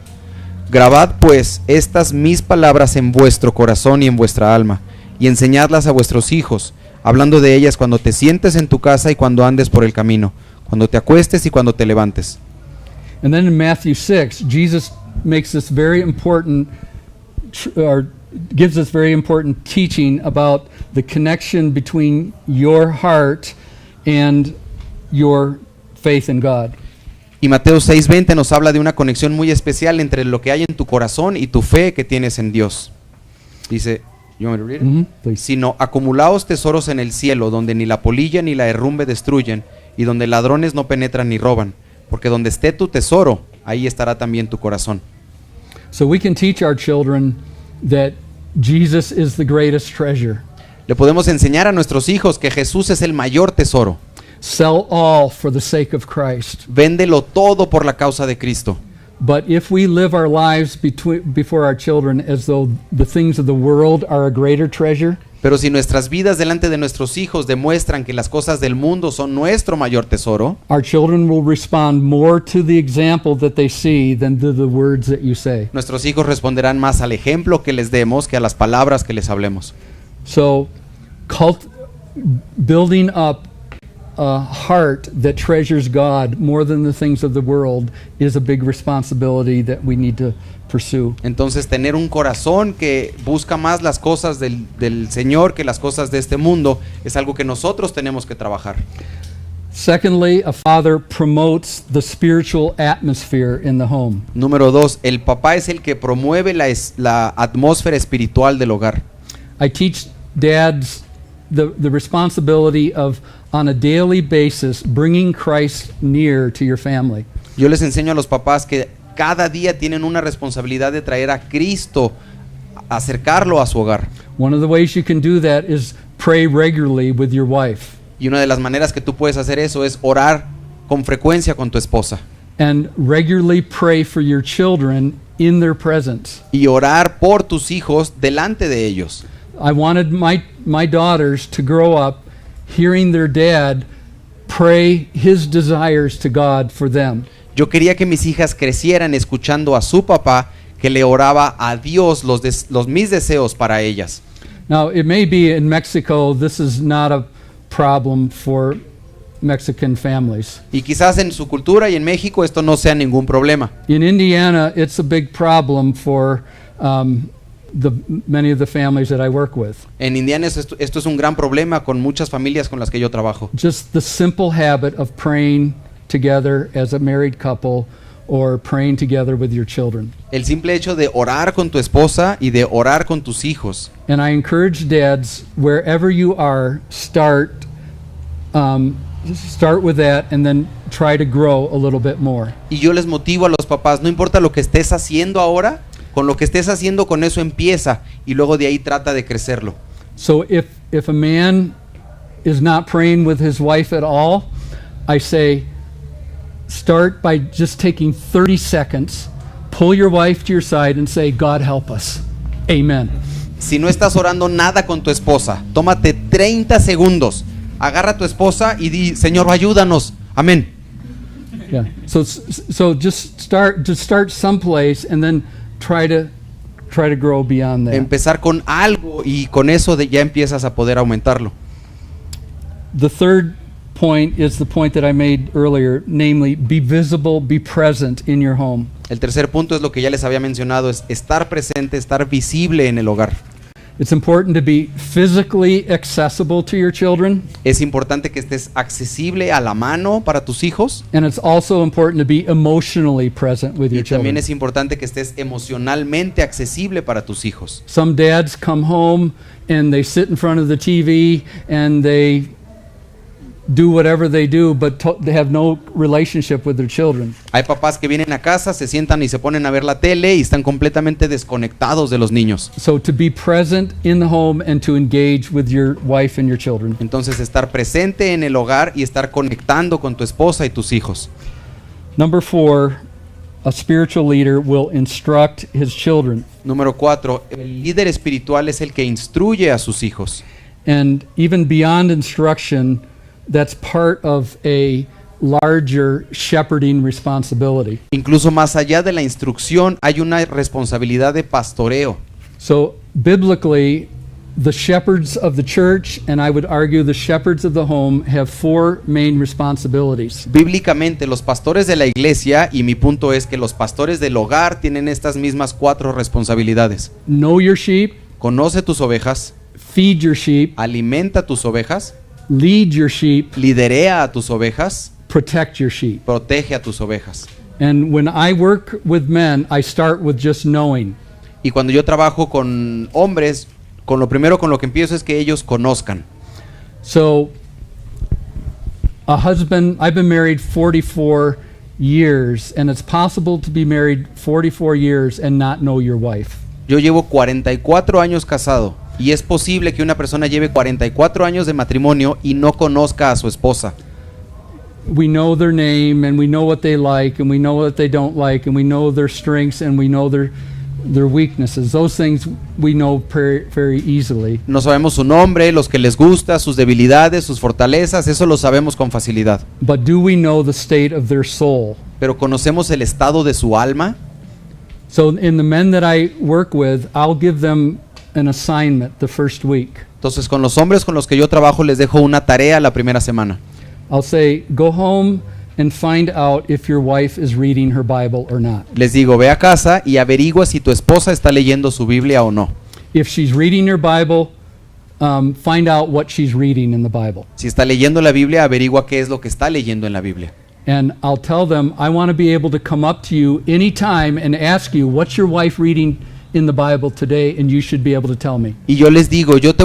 Grabad pues estas mis palabras en vuestro corazón y en vuestra alma, y enseñadlas a vuestros hijos, hablando de ellas cuando te sientes en tu casa y cuando andes por el camino, cuando te acuestes y cuando te levantes.
And then in Matthew 6, Jesus makes this very important or gives us very important teaching about the connection between your heart and your faith in God.
Y Mateo 6:20 nos habla de una conexión muy especial entre lo que hay en tu corazón y tu fe que tienes en Dios. Dice, you want me to read it?
Please.
Sino acumulaos tesoros en el cielo, donde ni la polilla ni la herrumbe destruyen, y donde ladrones no penetran ni roban, porque donde esté tu tesoro, ahí estará también tu corazón.
So we can teach our children that Jesus is the greatest treasure.
Le podemos enseñar a nuestros hijos que Jesús es el mayor tesoro.
Sell all for the sake of Christ.
Véndelo todo por la causa de Cristo.
But if we live our lives before our children as though the things of the world are a greater treasure,
Pero si nuestras vidas delante de nuestros hijos demuestran que las cosas del mundo son nuestro mayor tesoro,
our children will respond more to the example that they see than to the words that you say.
nuestros hijos responderán más al ejemplo que les demos que a las palabras que les hablemos.
So, building up a heart that treasures God more than the things of the world is a big responsibility that we need to pursue.
Entonces, tener un corazón que busca más las cosas del Señor que las cosas de este mundo es algo que nosotros tenemos que trabajar.
Secondly, a father promotes the spiritual atmosphere in the home.
Número 2, el papá es el que promueve la atmósfera espiritual del hogar.
I teach dads the responsibility of, on a daily basis, bringing Christ near to your family.
Yo les enseño a los papás que cada día tienen una responsabilidad de traer a Cristo, acercarlo a su hogar.
One of the ways you can do that is pray regularly with your wife.
Y una de las maneras que tú puedes hacer eso es orar con frecuencia con tu esposa.
And regularly pray for your children in their presence.
Y orar por tus hijos delante de ellos.
I wanted my daughters to grow up hearing their dad pray his desires to God for them.
Yo quería que mis hijas crecieran escuchando a su papá que le oraba a Dios mis deseos para ellas.
Now, it may be in Mexico, this is not a problem for Mexican families.
Y quizás en su cultura y en México esto no sea ningún problema.
In Indiana, it's a big problem for many of the families that I work with.
En Indiana esto es un gran problema con muchas familias con las que yo trabajo.
Just the simple habit of praying together as a married couple or praying together with your children.
El simple hecho de orar con tu esposa y de orar con tus hijos.
And I encourage dads, wherever you are, start with that and then try to grow a little bit more.
Y yo les motivo a los papás, no importa lo que estés haciendo ahora, con lo que estés haciendo con eso empieza y luego de ahí trata de crecerlo.
So if a man is not praying with his wife at all, I say start by just taking 30 seconds, pull your wife to your side and say, God help us. Amen.
Si no estás orando nada con tu esposa, tómate 30 segundos, agarra a tu esposa y di, Señor, ayúdanos. Amén.
Yeah. So just start someplace and then try to grow beyond that.
Empezar con algo y con eso ya empiezas a poder aumentarlo.
The third point is the point that I made earlier, namely, be visible, be present in your home.
El tercer punto es lo que ya les había mencionado, es estar presente, estar visible en el hogar.
It's important to be physically accessible to your children.
Es importante que estés accesible a la mano para tus hijos.
And it's also important to be emotionally present with your
Y
children.
también es importante que estés emocionalmente accesible para tus hijos.
Some dads come home and they sit in front of the TV and they do whatever they do, but they have no relationship with their children.
Hay papás que vienen a casa, se sientan y se ponen a ver la tele y están completamente desconectados de los niños.
So to be present in the home and to engage with your wife and your children.
Entonces estar presente en el hogar y estar conectando con tu esposa y tus hijos.
Number 4, a spiritual leader will instruct his children.
Número 4, el líder espiritual es el que instruye a sus hijos.
And even beyond instruction, that's part of a larger shepherding responsibility.
Incluso más allá de la instrucción hay una responsabilidad de pastoreo.
So biblically, the shepherds of the church, and I would argue the shepherds of the home, have 4 main responsibilities.
Bíblicamente los pastores de la iglesia, y mi punto es que los pastores del hogar tienen estas mismas 4 responsabilidades.
Know your sheep,
Conoce tus ovejas,
feed your sheep,
alimenta tus ovejas,
lead your sheep,
liderea a tus ovejas,
protect your sheep.
protege a tus ovejas.
And when I work with men, I start with just knowing.
Y cuando yo trabajo con hombres, con lo primero con lo que empiezo es que ellos conozcan.
So, a husband, I've been married 44 years, and it's possible to be married 44 years and not know your wife.
Yo llevo 44 años casado y es posible que una persona lleve 44 años de matrimonio y no conozca a su esposa.
We know their name, and we know what they like, and we know what they don't like, and we know their strengths, and we know their weaknesses. Those things we know very, very easily.
No sabemos su nombre, los que les gusta, sus debilidades, sus fortalezas, eso lo sabemos con facilidad.
But do we know the state of their soul?
Pero ¿conocemos el estado de su alma?
So in the men that I work with, I'll give them an assignment the first week.
Entonces con los hombres con los que yo trabajo les dejo una tarea la primera semana.
I'll say, go home and find out if your wife is reading her Bible or not.
Les digo, ve a casa y averigua si tu esposa está leyendo su Biblia o no.
If she's reading her Bible, find out what she's reading in the Bible.
Si está leyendo la Biblia, averigua qué es lo que está leyendo en la Biblia.
And I'll tell them, I want to be able to come up to you anytime and ask you, what's your wife reading in the Bible today? And you should be able to tell me.
Y yo les digo, yo te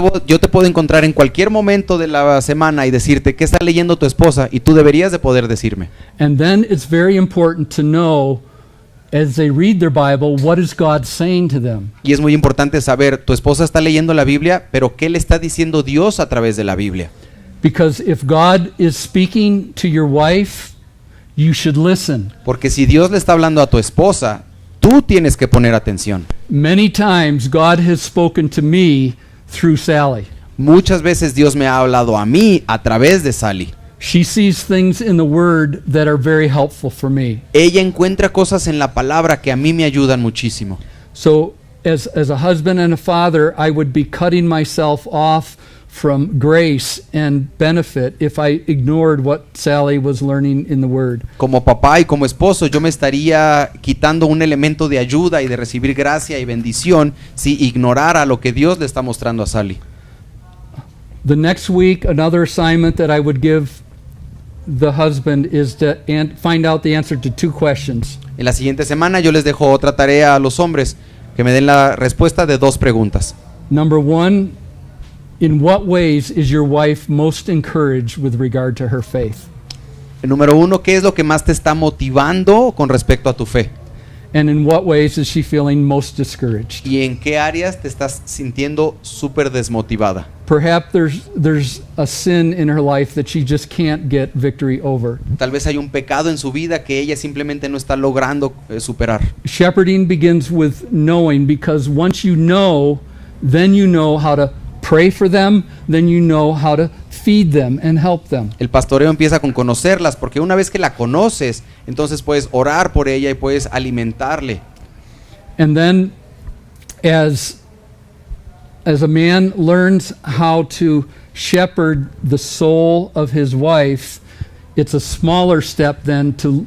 puedo encontrar en cualquier momento de la semana y decirte qué está leyendo tu esposa y tú deberías de poder decirme.
And then it's very important to know, as they read their Bible, what is God saying to them?
Y es muy importante saber, tu esposa está leyendo la Biblia, pero ¿qué le está diciendo Dios a través de la Biblia?
Because if God is speaking to your wife, you should listen.
Porque si Dios le está hablando a tu esposa, tú tienes que poner atención.
Many times God has spoken to me through Sally.
Muchas veces Dios me ha hablado a mí a través de Sally.
She sees things in the Word that are very helpful for me.
Ella encuentra cosas en la palabra que a mí me ayudan muchísimo.
So as a husband and a father, I would be cutting myself off from grace and benefit if I ignored what Sally was learning in the Word.
Como papá y como esposo, yo me estaría quitando un elemento de ayuda y de recibir gracia y bendición si ignorara lo que Dios le está mostrando a Sally.
The next week, another assignment that I would give the husband is to find out the answer to 2 questions.
En la siguiente semana yo les dejo otra tarea a los hombres, que me den la respuesta de 2 preguntas.
Number 1, in what ways is your wife most encouraged with regard to her faith?
Número 1, ¿qué es lo que más te está motivando con respecto a tu fe?
And in what ways is she feeling most discouraged?
¿Y en qué áreas te estás sintiendo súper desmotivada?
Perhaps there's a sin in her life that she just can't get victory over.
Tal vez hay un pecado en su vida que ella simplemente no está logrando superar.
Shepherding begins with knowing, because once you know, then you know how to pray for them, then you know how to feed them and help them.
El pastoreo empieza con conocerlas, porque una vez que la conoces, entonces puedes orar por ella y puedes alimentarle.
And then as a man learns how to shepherd the soul of his wife, it's a smaller step than to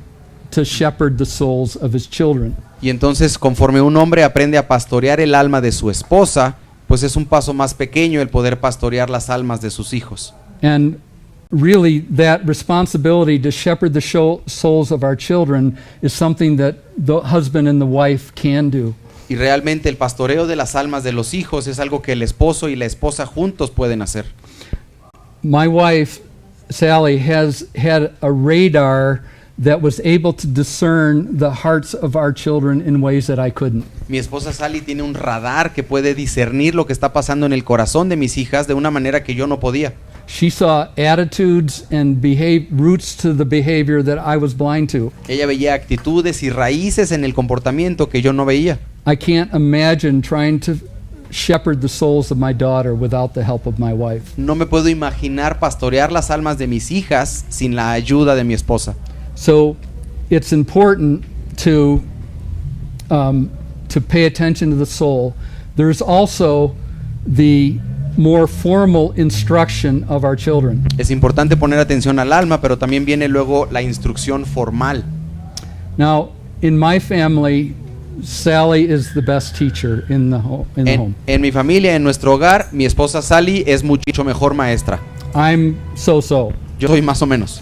shepherd the souls of his children.
Y entonces, conforme un hombre aprende a pastorear el alma de su esposa, pues es un paso más pequeño el poder pastorear las almas de sus hijos.
And really, that responsibility to shepherd the souls of our children is something that the husband and the wife can do.
Y realmente el pastoreo de las almas de los hijos es algo que el esposo y la esposa juntos pueden hacer.
My wife, Sally, has had a radar that was able to discern the hearts of our children in ways that I couldn't.
Mi esposa Sally tiene un radar que puede discernir lo que está pasando en el corazón de mis hijas de una manera que yo no podía.
She saw attitudes and roots to the behavior that I was blind to.
Ella veía actitudes y raíces en el comportamiento que yo no veía.
I can't imagine trying to shepherd the souls of my daughter without the help of my wife.
No me puedo imaginar pastorear las almas de mis hijas sin la ayuda de mi esposa.
So it's important to pay attention to the soul. There's also the more formal instruction of our children.
Es importante poner atención al alma, pero también viene luego la instrucción formal.
Now, in my family, Sally is the best teacher in the home.
En mi familia, en nuestro hogar, mi esposa Sally es mucho mejor maestra.
I'm so.
Yo soy más o menos.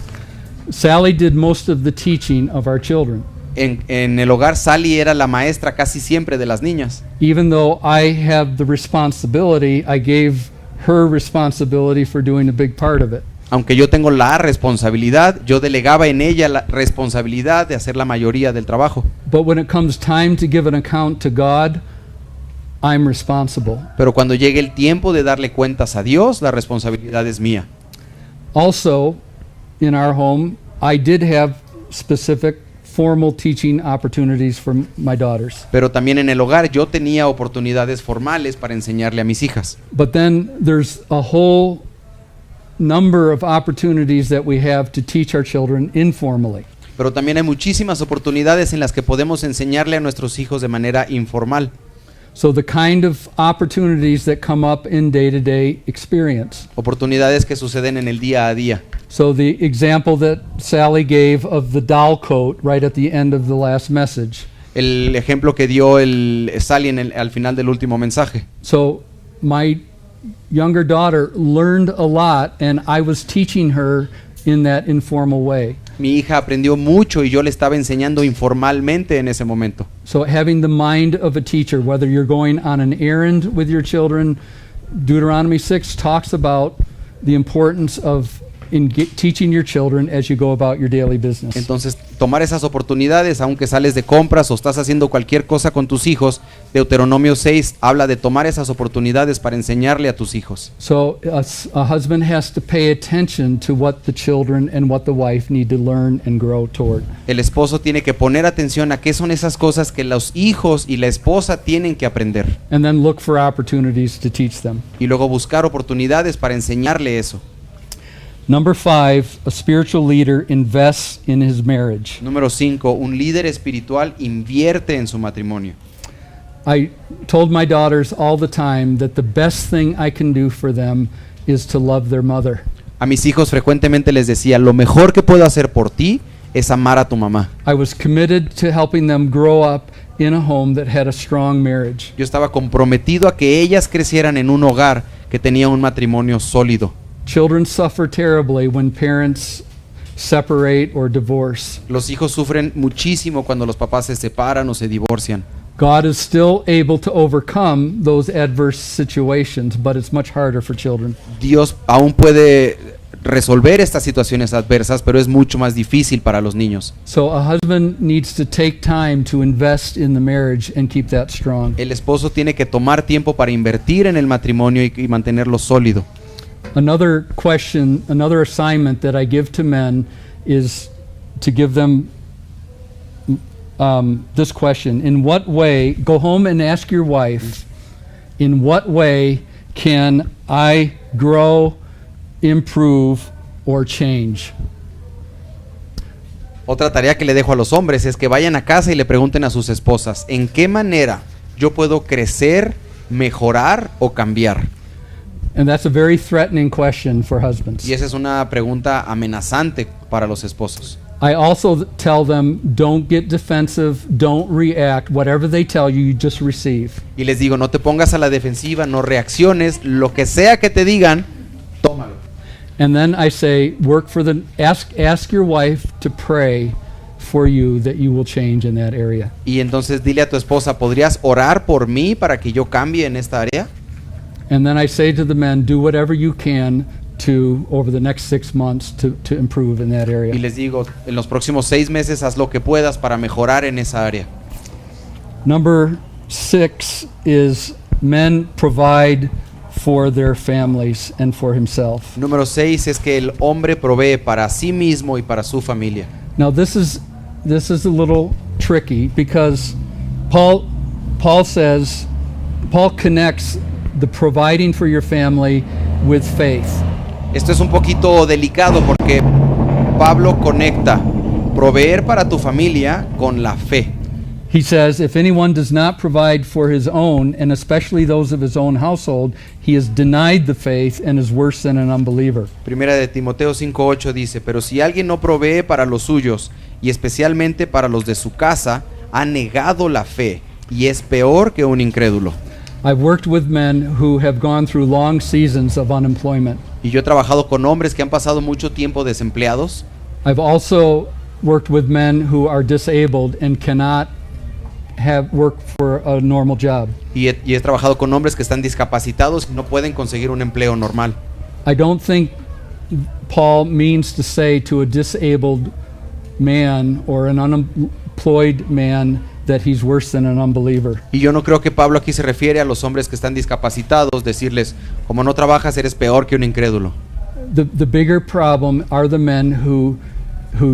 Sally did most of the teaching of our children.
En el hogar, Sally era la maestra casi siempre de las niñas.
Even though I have the responsibility, I gave her responsibility for doing a big part of it.
Aunque yo tengo la responsabilidad, yo delegaba en ella la responsabilidad de hacer la mayoría del trabajo.
But when it comes time to give an account to God, I'm responsible.
Pero cuando llegue el tiempo de darle cuentas a Dios, la responsabilidad es mía.
Also, in our home, I did have specific formal teaching opportunities for my daughters.
Pero también en el hogar yo tenía oportunidades formales para enseñarle a mis hijas.
But then there's a whole number of opportunities that we have to teach our children informally.
Pero también hay muchísimas oportunidades en las que podemos enseñarle a nuestros hijos de manera informal.
So the kind of opportunities that come up in day-to-day experience.
Oportunidades que suceden en el día a día.
So the example that Sally gave of the doll coat right at the end of the last message.
El ejemplo que dio Sally al final del último mensaje.
So my younger daughter learned a lot, and I was teaching her in that informal way.
Mi hija aprendió mucho y yo le estaba enseñando informalmente en ese momento.
So having the mind of a teacher, whether you're going on an errand with your children, Deuteronomy 6 talks about the importance of teaching your children as you go about your daily business.
Entonces, tomar esas oportunidades, aunque sales de compras o estás haciendo cualquier cosa con tus hijos, Deuteronomio 6 habla de tomar esas oportunidades para enseñarle a tus hijos.
So a husband has to pay attention to what the children and what the wife need to learn and grow toward.
El esposo tiene que poner atención a qué son esas cosas que los hijos y la esposa tienen que aprender.
And then look for opportunities to teach them.
Y luego buscar oportunidades para enseñarle eso.
Number 5, a spiritual leader invests in his marriage.
Número 5, un líder espiritual invierte en su matrimonio.
I told my daughters all the time that the best thing I can do for them is to love their mother.
A mis hijos frecuentemente les decía, lo mejor que puedo hacer por ti es amar a tu mamá.
I was committed to helping them grow up in a home that had a strong marriage.
Yo estaba comprometido a que ellas crecieran en un hogar que tenía un matrimonio sólido.
Children suffer terribly when parents separate or divorce.
Los hijos sufren muchísimo cuando los papás se separan o se divorcian.
God is still able to overcome those adverse situations, but it's much harder for children.
Dios aún puede resolver estas situaciones adversas, pero es mucho más difícil para los niños.
So a husband needs to take time to invest in the marriage and keep that strong.
El esposo tiene que tomar tiempo para invertir en el matrimonio y mantenerlo sólido.
Another question, another assignment that I give to men is to give them this question. In what way, go home and ask your wife, in what way can I grow, improve, or change?
Otra tarea que le dejo a los hombres es que vayan a casa y le pregunten a sus esposas, ¿en qué manera yo puedo crecer, mejorar o cambiar?
And that's a very threatening question for husbands.
Y esa es una pregunta amenazante para los esposos.
I also tell them, don't get defensive, don't react. Whatever they tell you, you just receive.
Y les digo, no te pongas a la defensiva, no reacciones, lo que sea que te digan, tómalo.
And then I say, ask your wife to pray for you that you will change in that area.
Y entonces dile a tu esposa, ¿podrías orar por mí para que yo cambie en esta área?
And then I say to the men, do whatever you can to, over the next 6 months, to improve in that area.
Y les digo, en los próximos 6 meses haz lo que puedas para mejorar en esa área.
Number 6 is men provide for their families and for himself.
Número 6 es que el hombre provee para sí mismo y para su familia.
Now this is a little tricky because Paul connects the providing for your family with faith.
Esto es un poquito delicado porque Pablo conecta proveer para tu familia con la fe.
He says, if anyone does not provide for his own, and especially those of his own household, he has denied the faith and is worse than an unbeliever.
Primera de Timoteo 5:8 dice, pero si alguien no provee para los suyos, y especialmente para los de su casa, ha negado la fe, y es peor que un incrédulo.
I've worked with men who have gone through long seasons of unemployment.
Y yo he trabajado con hombres que han pasado mucho tiempo desempleados.
I've also worked with men who are disabled and cannot have work for a normal job.
Y he trabajado con hombres que están discapacitados y no pueden conseguir un empleo normal.
I don't think Paul means to say to a disabled man or an unemployed man that he's worse than an unbeliever.
Y yo no creo que Pablo aquí se refiere a los hombres que están discapacitados, decirles, como no trabajas eres peor que un incrédulo.
The bigger problem are the men who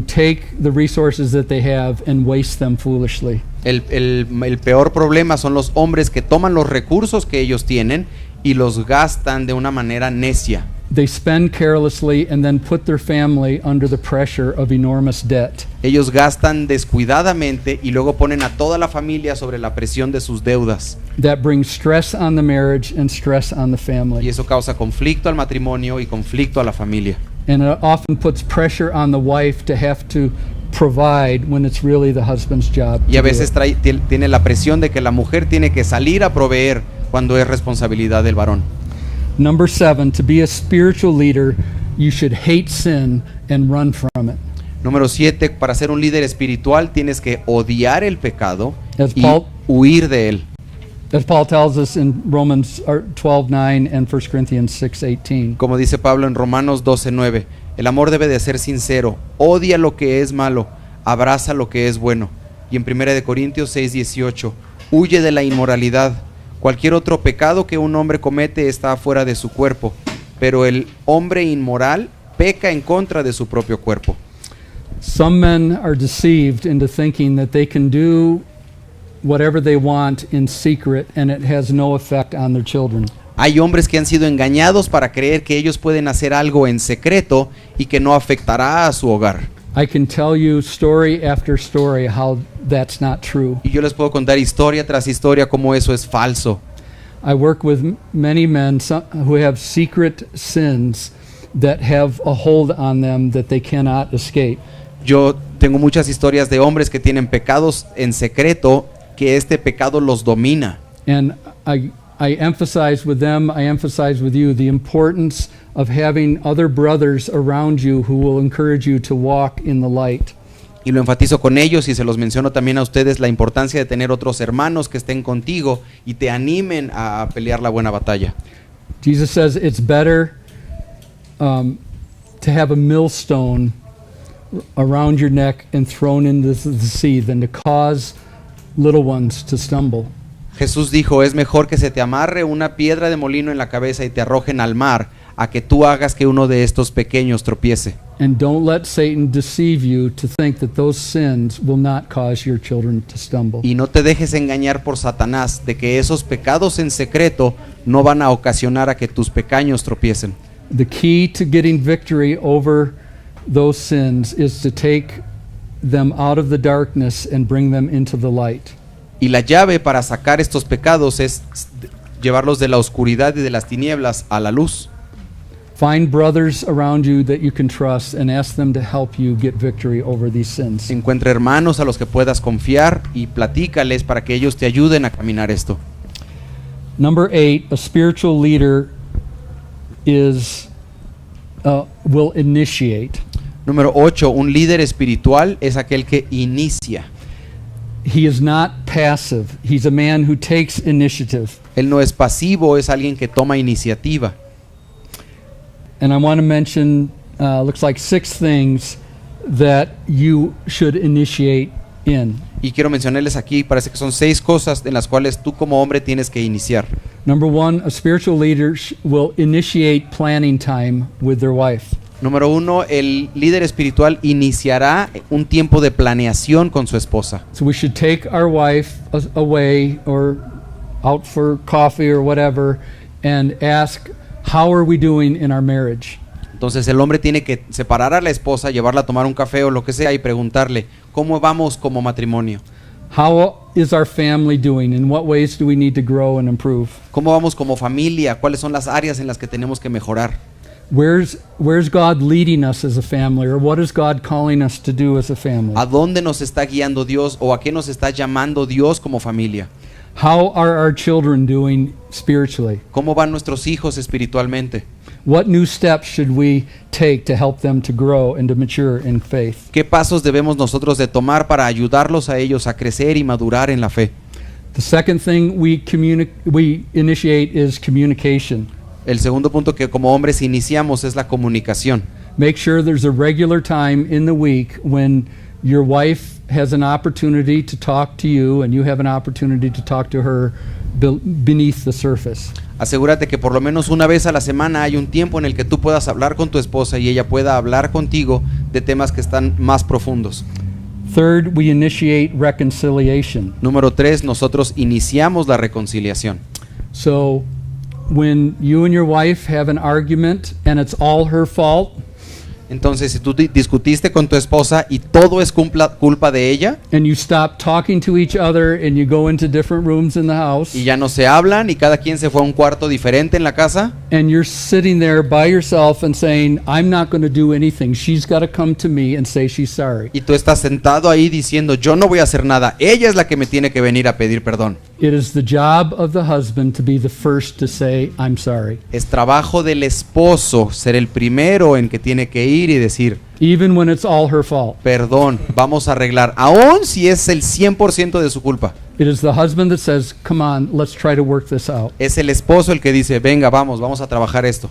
take the resources that they have and waste them foolishly.
El peor problema son los hombres que toman los recursos que ellos tienen y los gastan de una manera necia.
They spend carelessly and then put their family under the pressure of enormous debt.
Ellos gastan descuidadamente y luego ponen a toda la familia sobre la presión de sus deudas.
That brings stress on the marriage and stress on the family.
Y eso causa conflicto al matrimonio y conflicto a la familia.
And it often puts pressure on the wife to have to provide when it's really the husband's job.
Y a veces tiene la presión de que la mujer tiene que salir a proveer cuando es responsabilidad del varón.
Number 7, to be a spiritual leader, you should hate sin and run from it.
Número 7, para ser un líder espiritual tienes que odiar el pecado y huir de él.
As Paul tells us in Romans 12:9 and 1 Corinthians 6:18.
Como dice Pablo en Romanos 12:9, el amor debe de ser sincero, odia lo que es malo, abraza lo que es bueno. Y en 1 de Corintios 6:18, huye de la inmoralidad. Cualquier otro pecado que un hombre comete está fuera de su cuerpo, pero el hombre inmoral peca en contra de su propio cuerpo.
Some men are deceived into thinking that they can do whatever they want in secret and it has no effect on their children.
Hay hombres que han sido engañados para creer que ellos pueden hacer algo en secreto y que no afectará a su hogar.
I can tell you story after story how that's not true.
Y yo les puedo contar historia tras historia cómo eso es falso.
I work with many men who have secret sins that have a hold on them that they cannot escape.
Yo tengo muchas historias de hombres que tienen pecados en secreto, que este pecado los domina.
And I emphasize with them, I emphasize with you the importance of having other brothers around you who will encourage you to walk in the light.
Y lo enfatizo con ellos y se los menciono también a ustedes, la importancia de tener otros hermanos que estén contigo y te animen a pelear la buena batalla.
Jesus says it's better to have a millstone around your neck and thrown into the sea than to cause little ones to stumble.
Jesús dijo, es mejor que se te amarre una piedra de molino en la cabeza y te arrojen al mar, a que tú hagas que uno de estos pequeños tropiece.
And don't let Satan deceive you to think that those sins will not cause your children to stumble.
Y no te dejes engañar por Satanás de que esos pecados en secreto no van a ocasionar a que tus pequeños tropiecen.
The key to getting victory over those sins is to take them out of the darkness and bring them into the light.
Y la llave para sacar estos pecados es llevarlos de la oscuridad y de las tinieblas a la luz.
Find brothers around you that you can trust and ask them to help you get victory over these sins.
Encuentra hermanos a los que puedas confiar y platícales para que ellos te ayuden a caminar esto.
Number 8, a spiritual leader will initiate.
Número 8, un líder espiritual es aquel que inicia.
He is not passive. He's a man who takes initiative.
Él no es pasivo, es alguien que toma iniciativa.
And I want to mention, looks like 6 things that you should initiate in.
Y quiero mencionarles aquí, parece que son 6 cosas en las cuales tú como hombre tienes que iniciar.
Number 1, a spiritual leader will initiate planning time with their wife.
Número 1, el líder espiritual iniciará un tiempo de planeación con su esposa.
So we should take our wife away or out for coffee or whatever and ask, how are we doing in our marriage?
Entonces el hombre tiene que separar a la esposa, llevarla a tomar un café o lo que sea y preguntarle, ¿cómo vamos como matrimonio?
How is our family doing? In what ways do we need to grow and improve?
¿Cómo vamos como familia? ¿Cuáles son las áreas en las que tenemos que mejorar?
Where's God leading us as a family, or what is God calling us to do as a family?
¿A dónde nos está guiando Dios o a qué nos está llamando Dios como familia?
How are our children doing spiritually?
¿Cómo van nuestros hijos espiritualmente?
What new steps should we take to help them to grow and to mature in faith?
¿Qué pasos debemos nosotros de tomar para ayudarlos a ellos a crecer y madurar en la fe?
The second thing we initiate is communication.
El segundo punto que como hombres iniciamos es la comunicación.
Make sure there's a regular time in the week when your wife has an opportunity to talk to you and you have an opportunity to talk to her beneath the surface.
Asegúrate que por lo menos una vez a la semana hay un tiempo en el que tú puedas hablar con tu esposa y ella pueda hablar contigo de temas que están más profundos.
Third, we initiate reconciliation.
Número 3, nosotros iniciamos la reconciliación.
So, when you and your wife have an argument and it's all her fault,
Entonces, si tú discutiste con tu esposa y todo es culpa de ella,
and you stop talking to each other and you go into different rooms in the house,
y ya no se hablan y cada quien se fue a un cuarto diferente en la casa,
and you're sitting there by yourself and saying, I'm not going to do anything. She's got to come to me and say she's sorry.
y tú estás sentado ahí diciendo, yo no voy a hacer nada, ella es la que me tiene que venir a pedir perdón.
It is the job of the husband to be the first to say, I'm sorry.
Es trabajo del esposo ser el primero en que tiene que ir y decir,
Even when it's all her fault.
perdón, vamos a arreglar, aun si es el 100% de su culpa.
It is the husband that says, come on, let's try to work this out.
Es el esposo el que dice, venga, vamos a trabajar esto,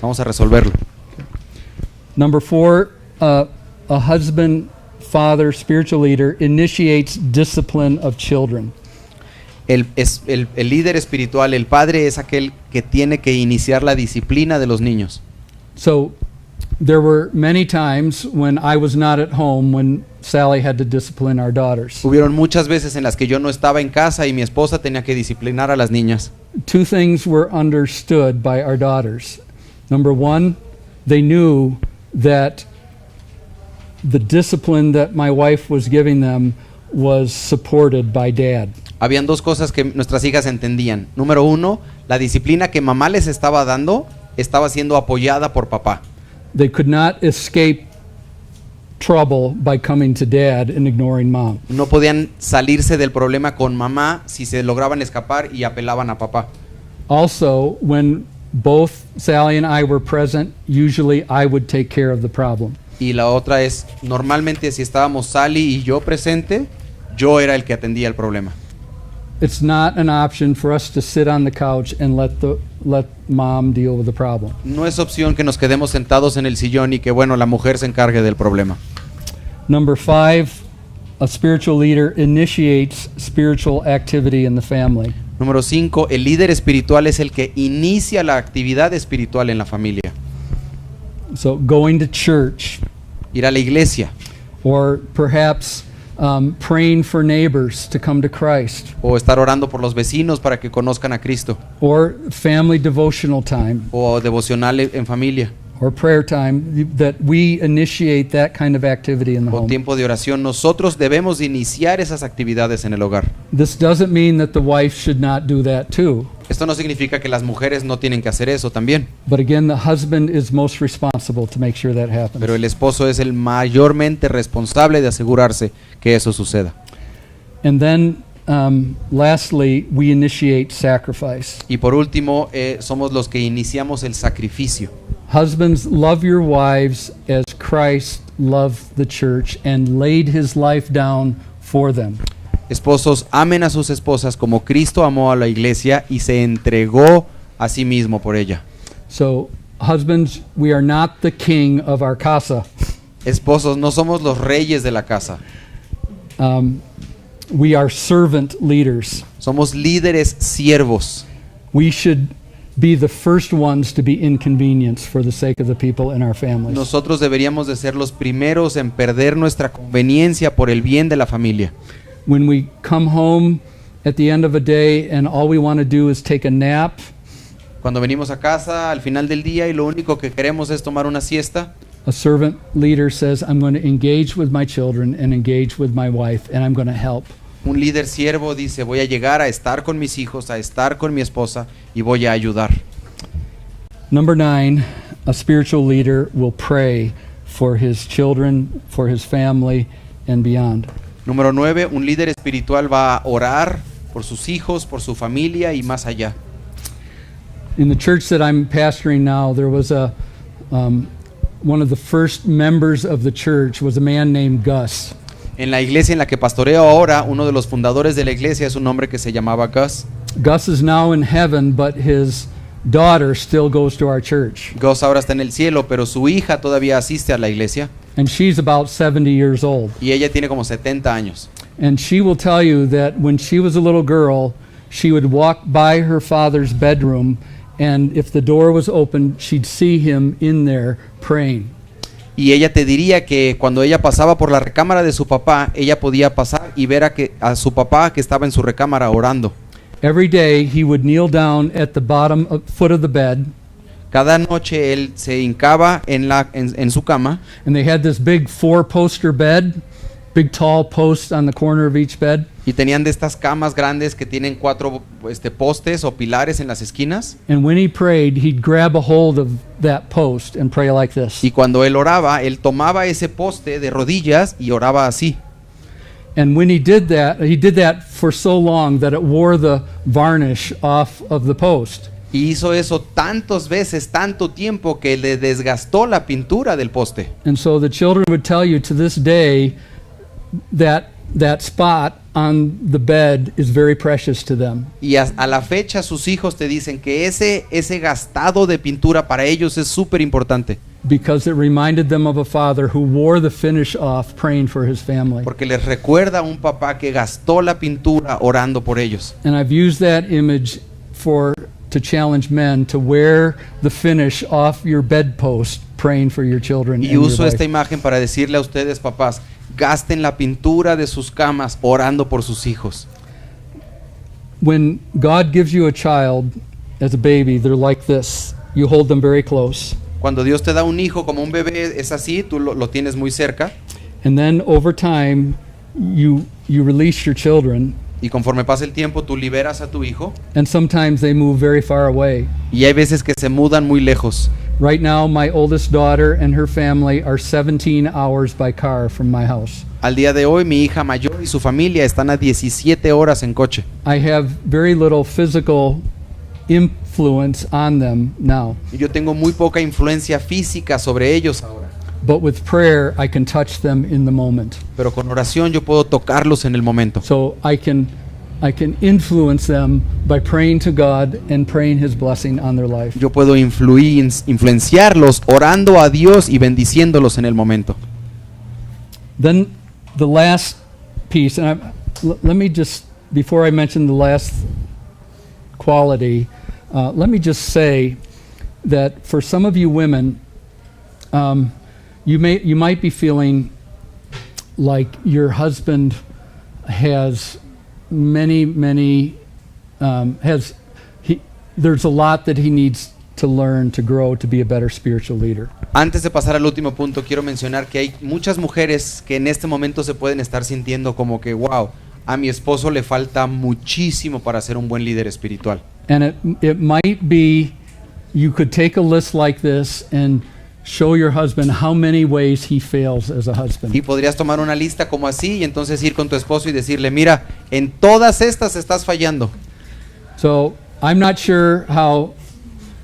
vamos a resolverlo.
Number 4, a husband, father, spiritual leader initiates discipline of children.
El líder espiritual, el padre, es aquel que tiene que iniciar la disciplina de los niños.
So, There were many times when I was not at home when Sally had to discipline our daughters.
Hubieron muchas veces en las que yo no estaba en casa y mi esposa tenía que disciplinar a las niñas.
Two things were understood by our daughters. Number one, they knew that the discipline that my wife was giving them was supported by dad.
Habían dos cosas que nuestras hijas entendían. Número uno, la disciplina que mamá les estaba dando estaba siendo apoyada por papá.
They could not escape trouble by coming to dad and ignoring mom.
No podían salirse del problema con mamá si se lograban escapar y apelaban a papá.
Also, when both Sally and I were present, usually I would take care of the problem.
Y la otra es, normalmente si estábamos Sally y yo presente, yo era el que atendía el problema.
It's not an option for us to sit on the couch and let mom deal with the problem.
No es opción que nos quedemos sentados en el sillón y que bueno, la mujer se encargue del problema.
Number 5, a spiritual leader initiates spiritual activity in the family.
Número 5, el líder espiritual es el que inicia la actividad espiritual en la familia.
So going to church,
Ir a la iglesia,
or perhaps praying for neighbors to come to Christ,
o estar orando por los vecinos para que conozcan a Cristo,
or family devotional time,
o devocional en familia,
or prayer time, that we initiate that kind of activity in the
o
home.
tiempo de oración. Nosotros debemos iniciar esas actividades en el hogar.
This doesn't mean that the wife should not do that too.
Esto no significa que las mujeres no tienen que hacer eso también,
But again, the husband is most responsible to make sure that happens.
pero el esposo es el mayormente responsable de asegurarse que eso suceda.
And then, lastly, we initiate sacrifice.
Y por último, somos los que iniciamos el sacrificio.
Husbands, love your wives as Christ loved the church and laid his life down for them.
Esposos, amen a sus esposas como Cristo amó a la iglesia y se entregó a sí mismo por ella.
So, husbands, we are not the king of our casa.
Esposos, no somos los reyes de la casa.
We are servant leaders.
Somos líderes siervos.
We should be the first ones to be inconvenienced for the sake of the people in our families.
Nosotros deberíamos de ser los primeros en perder nuestra conveniencia por el bien de la familia.
When we come home at the end of a day and all we want to do is take a nap,
Cuando venimos a casa al final del día y lo único que queremos es tomar una siesta,
a servant leader says, I'm going to engage with my children and engage with my wife, and I'm going to help.
un líder siervo dice, voy a llegar a estar con mis hijos, a estar con mi esposa y voy a ayudar.
Number 9, a spiritual leader will pray for his children, for his family, and beyond.
Número 9, un líder espiritual va a orar por sus hijos, por su familia y más allá.
In the church that I'm pastoring now, there was one of the first members of the church was a man named Gus.
En la iglesia en la que pastoreo ahora, uno de los fundadores de la iglesia es un hombre que se llamaba Gus.
Gus is now in heaven, but his daughter still goes to our church.
Gus ahora está en el cielo, pero su hija todavía asiste a la iglesia
And she's about 70 years old.
y ella tiene como 70 años.
And she will tell you that when she was a little girl, she would walk by her father's bedroom, and if the door was open, she'd see him in there praying.
Y ella te diría que cuando ella pasaba por la recámara de su papá, ella podía pasar y ver a su papá que estaba en su recámara orando.
Every day he would kneel down at the foot of the bed,
Cada noche él se hincaba en su cama
and they had this big 4-poster bed, big tall post on the corner of each bed.
y tenían de estas camas grandes que tienen 4 postes o pilares en las esquinas.
And when he prayed, he'd grab a hold of that post and pray like this.
Y cuando él oraba, él tomaba ese poste de rodillas y oraba así.
And when he did that for so long that it wore the varnish off of the post.
Y hizo eso tantas veces, tanto tiempo, que le desgastó la pintura del poste.
And so the children would tell you to this day that spot on the bed is very precious to them.
Y a la fecha sus hijos te dicen que ese gastado de pintura para ellos es súper importante.
Because it reminded them of a father who wore the finish off praying for his family.
Porque les recuerda a un papá que gastó la pintura orando por ellos.
And I've used that image to challenge men to wear the finish off your bedpost praying for your children.
Y
and
uso
your
esta
wife.
imagen para decirle a ustedes, papás, gasten la pintura de sus camas orando por sus hijos.
When God gives you a child as a baby, they're like this. You hold them very close.
Cuando Dios te da un hijo como un bebé, es así, tú lo tienes muy cerca.
And then over time, you release your children,
Y conforme pasa el tiempo, tú liberas a tu hijo.
and sometimes they move very far away.
Y hay veces que se mudan muy lejos.
Right now, my oldest daughter and her family are 17 hours by car from my house.
Al día de hoy, mi hija mayor y su familia están a 17 horas en coche.
I have very little physical influence on them now,
Y yo tengo muy poca influencia física sobre ellos ahora.
but with prayer, I can touch them in the moment.
Pero con oración yo puedo tocarlos en el momento.
So I can influence them by praying to God and praying His blessing on their life.
Yo puedo influenciarlos orando a Dios y bendiciéndolos en el momento.
Then the last piece, and let me just, before I mention the last quality, let me just say that for some of you women, you might be feeling like your husband has there's a lot that he needs to learn to grow to be a better spiritual leader.
Antes de pasar al último punto, quiero mencionar que hay muchas mujeres que en este momento se pueden estar sintiendo como que, wow, a mi esposo le falta muchísimo para ser un buen líder espiritual.
And it might be, you could take a list like this and show your husband how many ways he fails as a husband.
Y podrías tomar una lista como así y entonces ir con tu esposo y decirle, mira, en todas estas estás fallando.
So I'm not sure how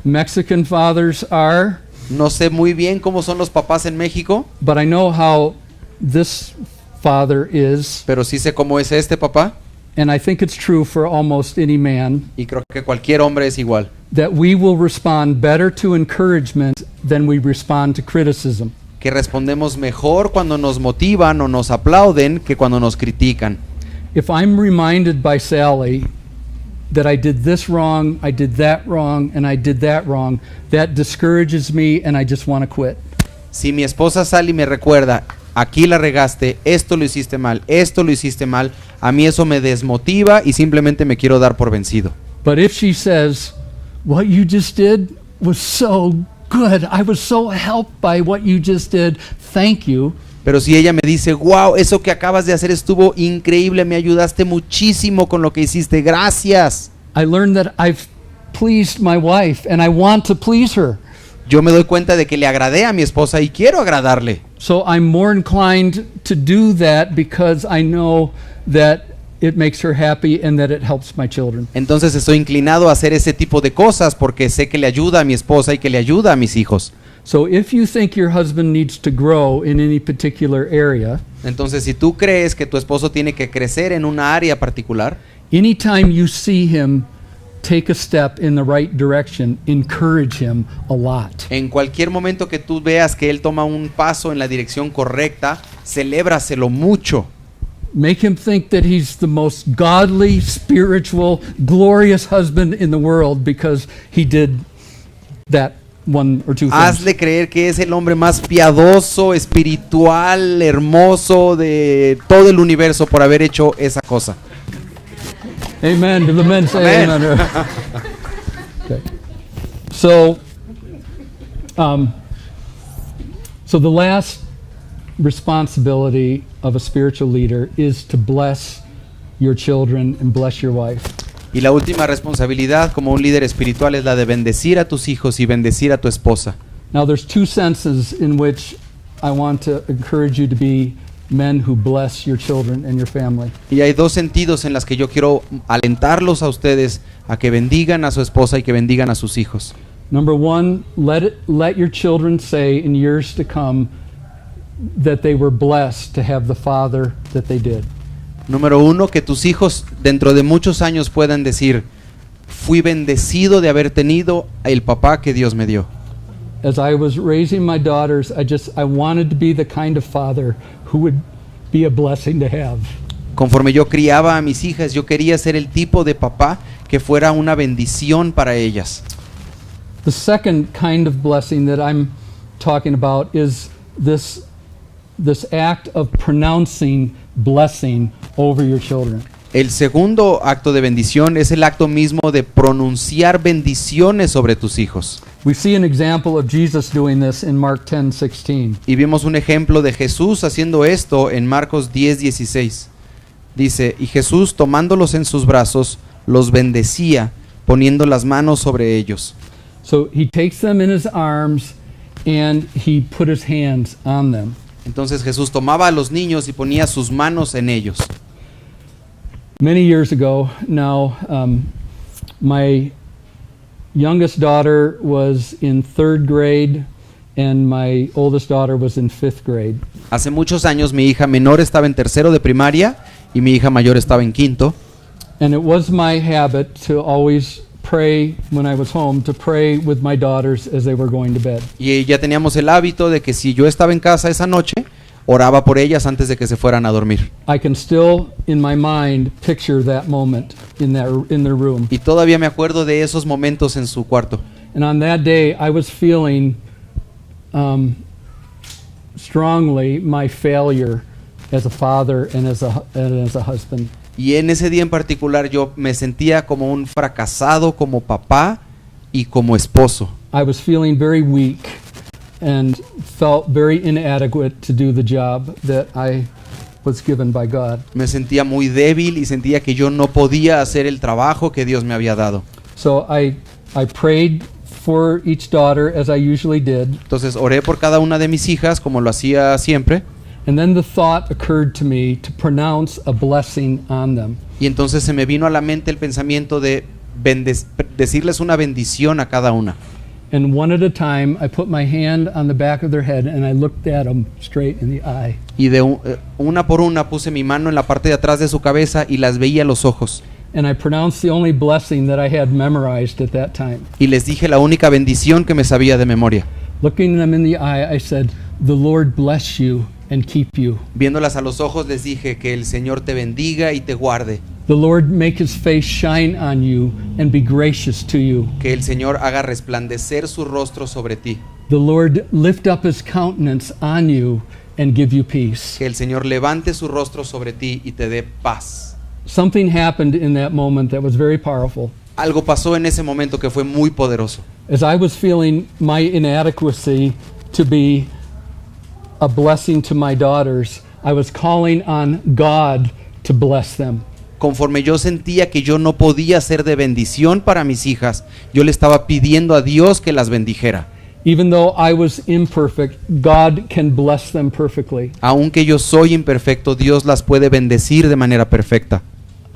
Mexican fathers are,
No sé muy bien cómo son los papás en México,
but I know how this father is,
pero sí sé cómo es este papá.
and I think it's true for almost any man,
Y creo que cualquier hombre es igual.
that we will respond better to encouragement than we respond to criticism.
Que respondemos mejor cuando nos motivan o nos aplauden que cuando nos critican.
If I'm reminded by Sally that I did this wrong, I did that wrong, and I did that wrong, that discourages me and I just want to quit.
Si mi esposa sale y me recuerda, aquí la regaste, esto lo hiciste mal, a mí eso me desmotiva y simplemente me quiero dar por vencido.
But if she says, what you just did was so good, I was so helped by what you just did, thank you,
Pero si ella me dice, wow, eso que acabas de hacer estuvo increíble, me ayudaste muchísimo con lo que hiciste, gracias.
I learned that I've pleased my wife and I want to please her.
Yo me doy cuenta de que le agradé a mi esposa y quiero agradarle.
So I'm more inclined to do that because I know that it makes her happy and that it helps my children.
Entonces estoy inclinado a hacer ese tipo de cosas porque sé que le ayuda a mi esposa y que le ayuda a mis hijos.
So if you think your husband needs to grow in any particular area,
Entonces si tú crees que tu esposo tiene que crecer en una área particular,
anytime you see him take a step in the right direction, encourage him a lot.
en cualquier momento que tú veas que él toma un paso en la dirección correcta, celébraselo mucho.
Make him think that he's the most godly, spiritual, glorious husband in the world because he did that one or two things.
Hazle creer que es el hombre más piadoso, espiritual, hermoso de todo el universo por haber hecho esa cosa.
Amen. Do the men say
Amen.
amen? Okay. So the last responsibility of a spiritual leader is to bless your children and bless your wife.
Y la última responsabilidad como un líder espiritual es la de bendecir a tus hijos y bendecir a tu esposa.
Now there's two senses in which I want to encourage you to be men who bless your children and your family.
Y hay dos sentidos en las que yo quiero alentarlos a ustedes a que bendigan a su esposa y que bendigan a sus hijos.
Number one, let your children say in years to come that they were blessed to have the father that they did.
Número uno, que tus hijos dentro de muchos años puedan decir, fui bendecido de haber tenido el papá que Dios me dio.
As I was raising my daughters, I wanted to be the kind of father who would be a blessing to have.
Conforme yo criaba a mis hijas, yo quería ser el tipo de papá que fuera una bendición para ellas.
The second kind of blessing that I'm talking about is this act of pronouncing blessing over your children.
El segundo acto de bendición es el acto mismo de pronunciar bendiciones sobre tus hijos.
We see an example of Jesus doing this in Mark 10:16.
Y vimos un ejemplo de Jesús haciendo esto en Marcos 10:16. Dice, y Jesús tomándolos en sus brazos, los bendecía, poniendo las manos sobre ellos.
So he takes them in his arms and he put his hands on them.
Entonces Jesús tomaba a los niños y ponía sus manos en ellos.
Many years ago now, my youngest daughter was in 3rd grade and my oldest daughter was in 5th grade.
Hace muchos años mi hija menor estaba en tercero de primaria y mi hija mayor estaba en quinto.
And it was my habit to always pray when I was home, to pray with my daughters as they were going to bed.
Y ya teníamos el hábito de que si yo estaba en casa esa noche, oraba por ellas antes de que se fueran a dormir.
I can still, in my mind, picture that moment in their room.
Y todavía me acuerdo de esos momentos en su cuarto.
And on that day, I was feeling strongly my failure as a father and as a husband.
Y en ese día en particular yo me sentía como un fracasado como papá y como esposo.
I was feeling very weak and felt very inadequate to do the job that I was given by God.
Me sentía muy débil y sentía que yo no podía hacer el trabajo que Dios me había dado.
So I prayed for each daughter as I usually did.
Entonces oré por cada una de mis hijas como lo hacía siempre.
And then the thought occurred to me to pronounce a blessing on them.
Y entonces se me vino a la mente el pensamiento de decirles una bendición a cada una.
And one at a time, I put my hand on the back of their head and I looked at them straight in the eye.
Y de una por una puse mi mano en la parte de atrás de su cabeza y las veía a los ojos.
And I pronounced the only blessing that I had memorized at that time.
Y les dije la única bendición que me sabía de memoria.
Looking them in the eye, I said, "The Lord bless you and keep you.
Viéndolas a los ojos les dije que el Señor te bendiga y te guarde.
The Lord make his face shine on you and be gracious to you.
Que el Señor haga resplandecer su rostro sobre ti.
The Lord lift up his countenance on you and give you peace."
Que el Señor levante su rostro sobre ti y te dé paz.
Something happened in that moment that was very powerful.
Algo pasó en ese momento que fue muy poderoso.
As I was feeling my inadequacy to be a blessing to my daughters, I was calling on God to bless them.
Conforme yo sentía que yo no podía ser de bendición para mis hijas, yo le estaba pidiendo a Dios que las bendijera.
Even though I was imperfect, God can bless them perfectly.
Aunque yo soy imperfecto, Dios las puede bendecir de manera perfecta.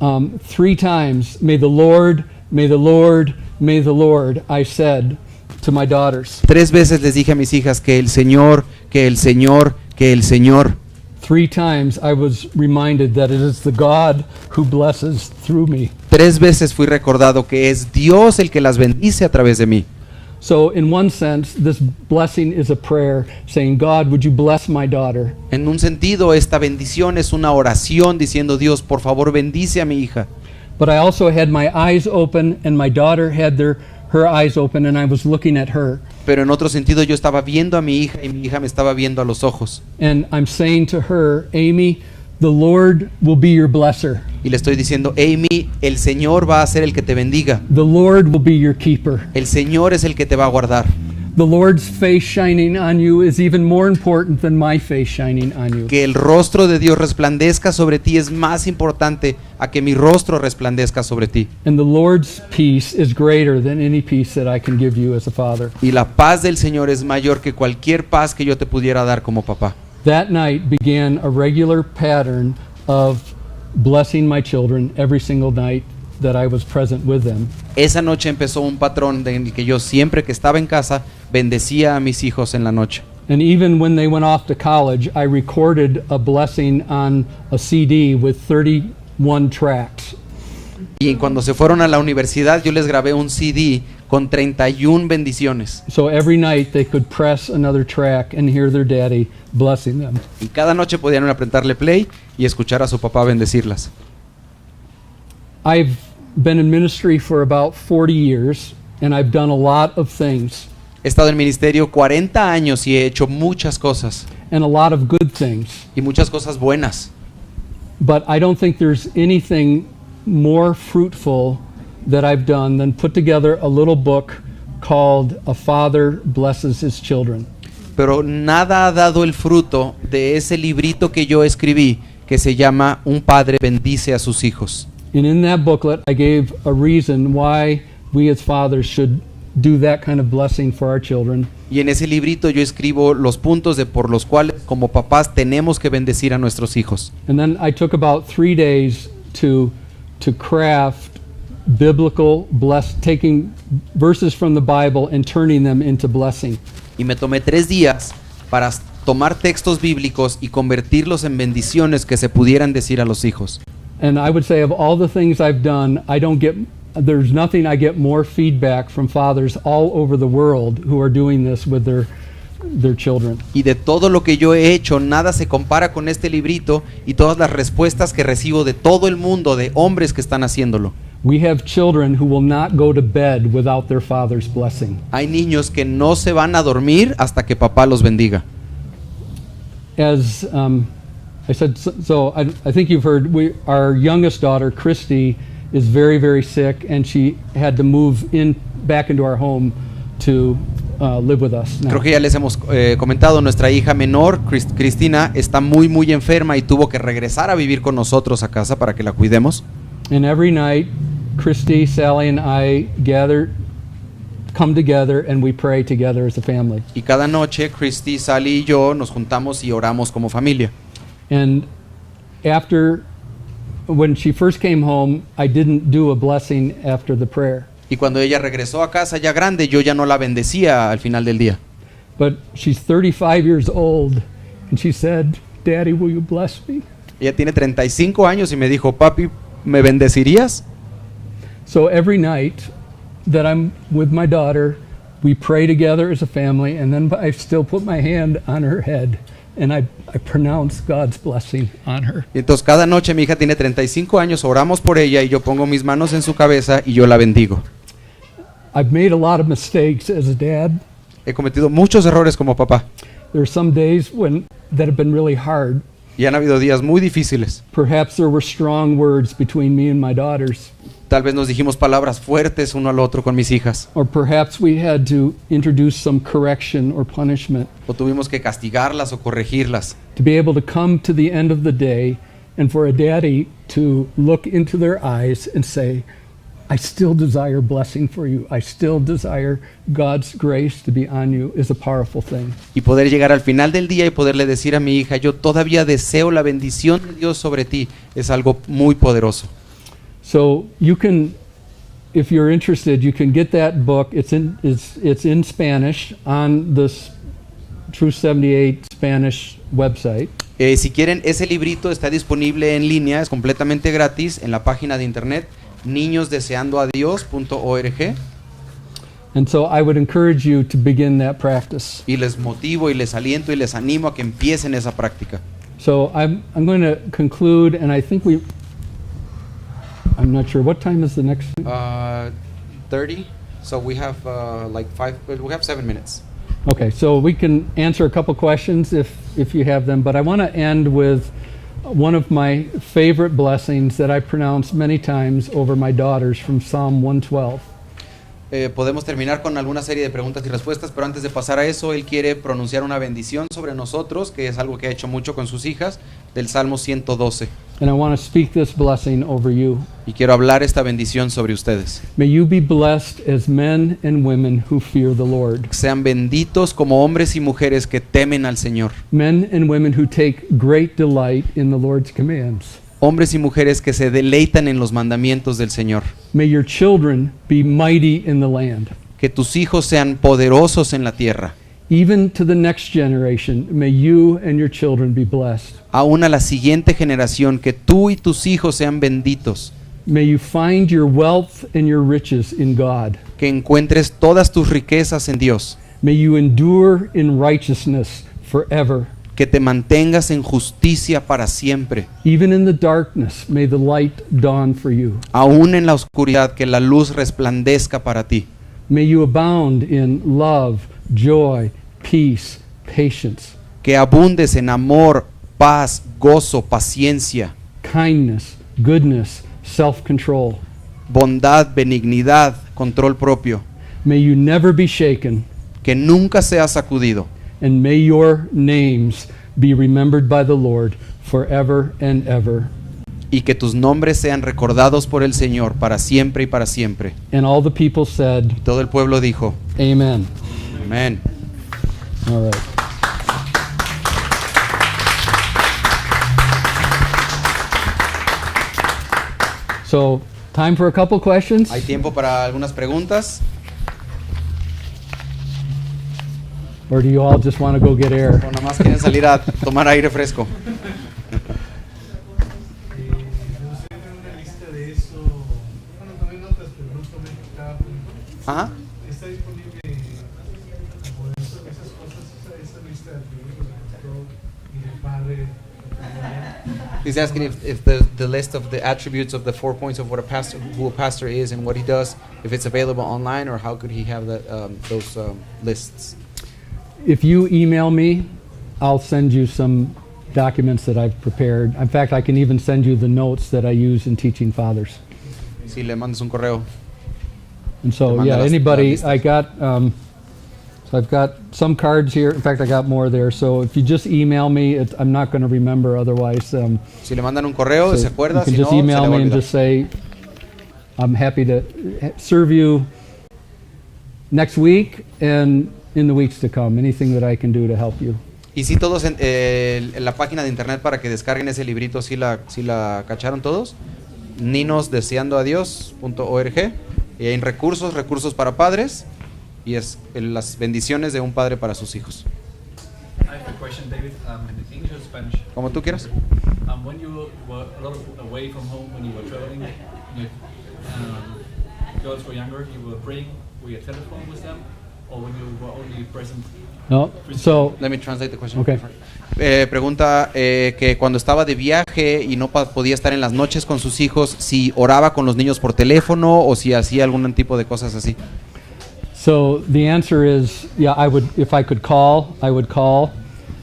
3 times, may the Lord, may the Lord, may the Lord, I said to my daughters.
3 veces les dije a mis hijas que el Señor, que el Señor, que el Señor.
3 times I was reminded that it is the God who blesses through me.
3 veces fui recordado que es Dios el que las bendice a través de mí.
So in one sense, this blessing is a prayer saying, God, would you bless my daughter?
En un sentido, esta bendición es una oración diciendo, Dios, por favor, bendice a mi hija.
But I also had my eyes open and my daughter had her eyes open and I was looking at her.
Pero en otro sentido, yo estaba viendo a mi hija y mi hija me estaba viendo a los ojos.
And I'm saying to her, Amy, the Lord will be your blesser.
Y le estoy diciendo, Amy, el Señor va a ser el que te bendiga.
The Lord will be your keeper.
El Señor es el que te va a guardar.
The Lord's face shining on you is even more important than my face shining on you.
Que el rostro de Dios resplandezca sobre ti es más importante a que mi rostro resplandezca sobre ti.
And the Lord's peace is greater than any peace that I can give you as a father.
Y la paz del Señor es mayor que cualquier paz que yo te pudiera dar como papá.
That night began a regular pattern of blessing my children every single night that I was present with them.
Esa noche empezó un patrón en el que yo siempre que estaba en casa bendecía a mis hijos en la noche.
And even when they went off to college, I recorded a blessing on a CD with 31 tracks.
Y cuando se fueron a la universidad, yo les grabé un CD con 31 bendiciones.
So every night they could press another track and hear their daddy blessing them.
Y cada noche podían apretarle play y escuchar a su papá bendecirlas.
I've been in ministry for about 40 years and I've done a lot of things.
He estado en ministerio 40 años y he hecho muchas cosas
and a lot of good things.
y muchas cosas buenas.
But I don't think there's anything more fruitful that I've done than put together a little book called A Father Blesses His Children.
Pero nada ha dado el fruto de ese librito que yo escribí que se llama Un padre bendice a sus hijos.
And in that booklet, I gave a reason why we as fathers should do that kind of blessing for our children.
Y en ese librito yo escribo los puntos de por los cuales como papás tenemos que bendecir a nuestros hijos.
And then I took about 3 days to craft biblical taking verses from the Bible and turning them into blessing.
Y me tomé 3 días para tomar textos bíblicos y convertirlos en bendiciones que se pudieran decir a los hijos.
And I would say of all the things I've done, there's nothing I get more feedback from fathers all over the world who are doing this with their children.
Y de todo lo que yo he hecho, nada se compara con este librito y todas las respuestas que recibo de todo el mundo, de hombres que están haciéndolo.
We have children who will not go to bed without their father's blessing.
Hay niños que no se van a dormir hasta que papá los bendiga.
As I said, I think you've heard, our youngest daughter, Christy, is very, very sick, and she had to move back into our home to live with us now.
Creo que ya les hemos comentado, nuestra hija menor, Cristina, está muy, muy enferma y tuvo que regresar a vivir con nosotros a casa para que la cuidemos.
And every night, Christy, Sally, and I come together and we pray together as a family.
Y cada noche, Christy, Sally y yo nos juntamos y oramos como familia.
And when she first came home, I didn't do a blessing after the prayer.
Y cuando ella regresó a casa ya grande, yo ya no la bendecía al final del día.
But she's 35 years old, and she said, "Daddy, will you bless me?"
Ella tiene 35 años y me dijo, papi, ¿me bendecirías?
So every night that I'm with my daughter, we pray together as a family, and then I still put my hand on her head, and I pronounce God's blessing on her.
Y entonces cada noche, mi hija tiene 35 años, oramos por ella y yo pongo mis manos en su cabeza y yo la bendigo.
I've made a lot of mistakes as a dad.
He cometido muchos errores como papá.
There are some days that have been really hard.
Y han habido días muy difíciles.
Perhaps there were strong words between me and my daughters.
Tal vez nos dijimos palabras fuertes uno al otro con mis hijas.
Or perhaps we had to introduce some correction or punishment.
O tuvimos que castigarlas o corregirlas.
To be able to come to the end of the day and for a daddy to look into their eyes and say, I still desire blessing for you. I still desire God's grace to be on you is a powerful thing.
Y poder llegar al final del día y poderle decir a mi hija, yo todavía deseo la bendición de Dios sobre ti, es algo muy poderoso.
So you can, if you're interested, you can get that book. It's in Spanish on this True 78 Spanish website.
Si quieren, ese librito está disponible en línea, es completamente gratis en la página de internet niñosdeseandoadios.org.
And so I would encourage you to begin that practice.
Y les motivo y les aliento y les animo a que empiecen esa práctica.
So I'm going to conclude, and I think I'm not sure, what time is the next?
30, so we have we have 7 minutes.
Okay, so we can answer a couple questions if you have them, but I want to end with one of my favorite blessings that I pronounce many times over my daughters from Psalm 112.
Podemos terminar con alguna serie de preguntas y respuestas, pero antes de pasar a eso, él quiere pronunciar una bendición sobre nosotros, que es algo que ha hecho mucho con sus hijas, del Salmo 112.
And I want to speak this blessing over you.
Y quiero hablar esta bendición sobre ustedes.
May you be blessed as men and women who fear the Lord.
Sean benditos como hombres y mujeres que temen al Señor.
Men and women who take great delight in the Lord's commands.
Hombres y mujeres que se deleitan en los mandamientos del Señor.
May your children be mighty in the land.
Que tus hijos sean poderosos en la tierra.
Even to the next generation, may you and your children be blessed.
Aún a la siguiente generación, que tú y tus hijos sean benditos.
May you find your wealth and your riches in God.
Que encuentres todas tus riquezas en Dios.
May you endure in righteousness forever.
Que te mantengas en justicia para siempre.
Even in the darkness, may the light dawn for you.
Aún en la oscuridad, que la luz resplandezca para ti.
May you abound in love, joy, peace, patience,
Que abundes en amor, paz, gozo, paciencia,
kindness, goodness, self-control.
bondad, benignidad, control propio.
May you never be shaken,
Que nunca seas sacudido.
and may your names be remembered by the Lord forever and ever.
Y que tus nombres sean recordados por el Señor para siempre y para siempre.
And all the people said,
Todo el pueblo dijo,
Amen.
amén.
All right. So, time for a couple questions.
Hay tiempo para algunas preguntas.
Or do you all just want to go get air?
O nada más quieren salir a tomar aire fresco. Ajá.
Está disponible por eso, esas cosas, esa lista de atributos y de padre.
He's asking if the list of the attributes of the 4 points of what a pastor, who a pastor is and what he does, if it's available online, or how could he have that those lists?
If you email me, I'll send you some documents that I've prepared. In fact, I can even send you the notes that I use in teaching fathers.
Si le mandas un correo.
And
Te
so,
mando
yeah,
las
anybody,
listas.
I got, so I've got some cards here. In fact, I got more there. So if you just email me, I'm not going to remember otherwise.
Si le mandan un correo, se acuerda.
You can
Si
just
no, se
email
le va a
me and
olvidar.
just say, I'm happy to serve you next week and in the weeks to come. Anything that I can do to help you.
Y si todos en la página de internet para que descarguen ese librito, si la cacharon todos, ninosdeseandoadios.org, y hay recursos para padres, y es las bendiciones de un padre para sus hijos.
I have a question, David, in English or Spanish.
Como tú quieras.
When you were a lot away from home, when you were traveling, you, girls were younger, you were praying via telephone with them, or when you were only present?
No, so,
Let me translate the question.
Okay.
Pregunta que cuando estaba de viaje y no podía estar en las noches con sus hijos, si oraba con los niños por teléfono o si hacía algún tipo de cosas así.
so the answer is, yeah, I would, if I could call, I would call.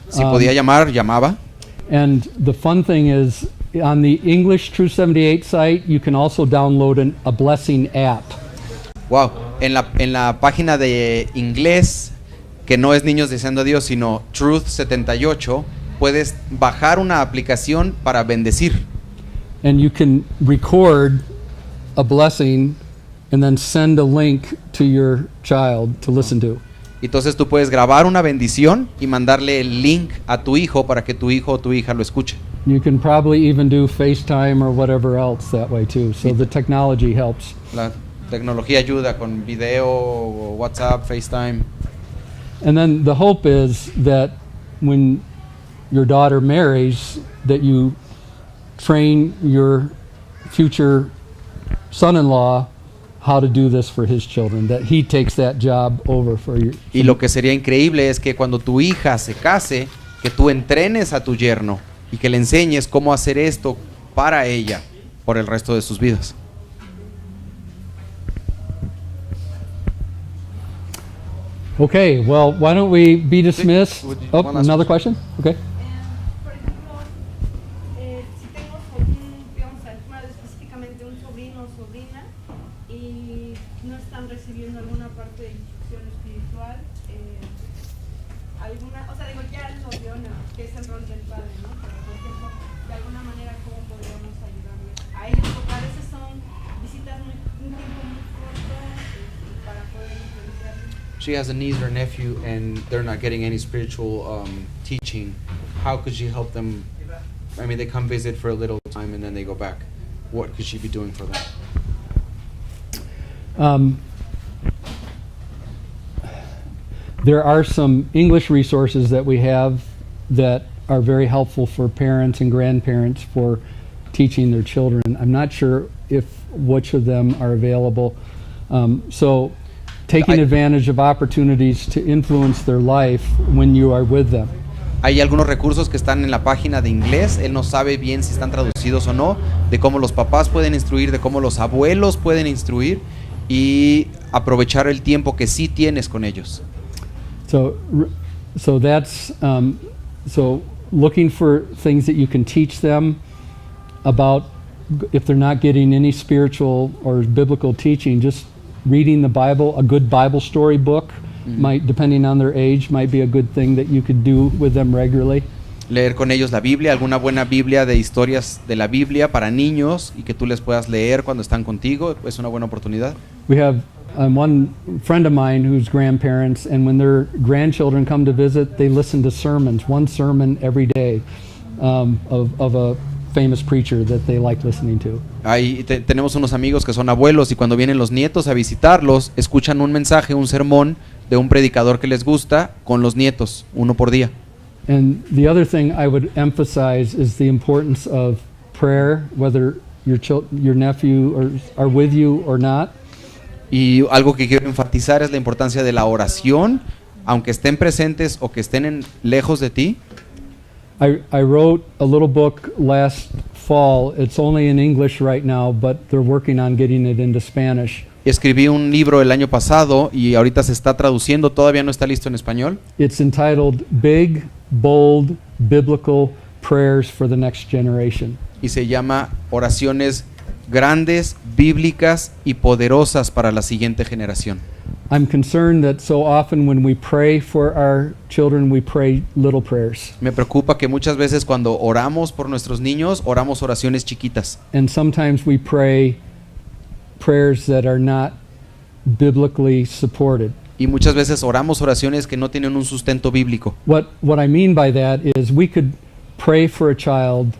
Si podía llamar, llamaba.
And the fun thing is, on the English True 78 site, you can also download a blessing app.
Wow. En la página de inglés, que no es Niños Deseando a Dios, sino Truth 78, puedes bajar una aplicación para bendecir.
And you can record a blessing and then send a link to your child to listen to.
Entonces tú puedes grabar una bendición y mandarle el link a tu hijo para que tu hijo o tu hija lo escuche.
You can probably even do FaceTime or whatever else that way too. So the technology helps.
La tecnología ayuda con video, o WhatsApp, FaceTime.
And then the hope is that when your daughter marries, that you train your future son-in-law how to do this for his children, that he takes that job over for you.
Y lo que sería increíble es que cuando tu hija se case, que tú entrenes a tu yerno y que le enseñes cómo hacer esto para ella por el resto de sus vidas.
Okay, well, why don't we be dismissed?
Would you-
Oh,
one last
another question? Okay.
Por ejemplo, si tengo, digamos, específicamente un sobrino o sobrina y no están recibiendo alguna parte de instrucción espiritual, alguna, o sea, digo, ya lo vio, ¿no? Que es el rol del padre, ¿no? Pero, por ejemplo, de alguna manera, ¿cómo podríamos ayudarles a ellos? Porque a veces son visitas un tiempo muy corto para poder influenciarlos.
She has a niece or nephew, and they're not getting any spiritual teaching. How could she help them? I mean, they come visit for a little time and then they go back. What could she be doing for them?
There are some English resources that we have that are very helpful for parents and grandparents for teaching their children. I'm not sure if which of them are available. So taking advantage of opportunities to influence their life when you are with them.
Hay algunos recursos que están en la página de inglés. Él no sabe bien si están traducidos o no, de cómo los papás pueden instruir, de cómo los abuelos pueden instruir. y aprovechar el tiempo que sí tienes con ellos.
So that's so looking for things that you can teach them about. If they're not getting any spiritual or biblical teaching, just reading the Bible, a good Bible story book might, depending on their age, might be a good thing that you could do with them regularly.
Leer con ellos la Biblia, alguna buena Biblia de historias de la Biblia para niños y que tú les puedas leer cuando están contigo, es una buena oportunidad.
We have one friend of mine who's grandparents, and when their grandchildren come to visit, they listen to sermons, one sermon every day of a famous preacher that they like listening to.
Ahí tenemos unos amigos que son abuelos y cuando vienen los nietos a visitarlos, escuchan un mensaje, un sermón de un predicador que les gusta con los nietos, uno por día.
And the other thing I would emphasize is the importance of prayer, whether your nephew are with you or not.
Y algo que quiero enfatizar es la importancia de la oración, aunque estén presentes o que estén lejos de ti.
I wrote a little book last fall. It's only in English right now, but they're working on getting it into Spanish.
Escribí un libro el año pasado y ahorita se está traduciendo, todavía no está listo en español.
It's entitled Big, Bold, Biblical Prayers for the Next Generation.
Y se llama Oraciones grandes, bíblicas y poderosas para la siguiente generación.
I'm concerned that so often when we pray for our children, we pray little prayers.
Me preocupa que muchas veces cuando oramos por nuestros niños, oramos oraciones chiquitas.
And sometimes we pray prayers that are not biblically supported.
Y muchas veces oramos oraciones que no tienen un sustento bíblico.
What I mean by that is we could pray for a child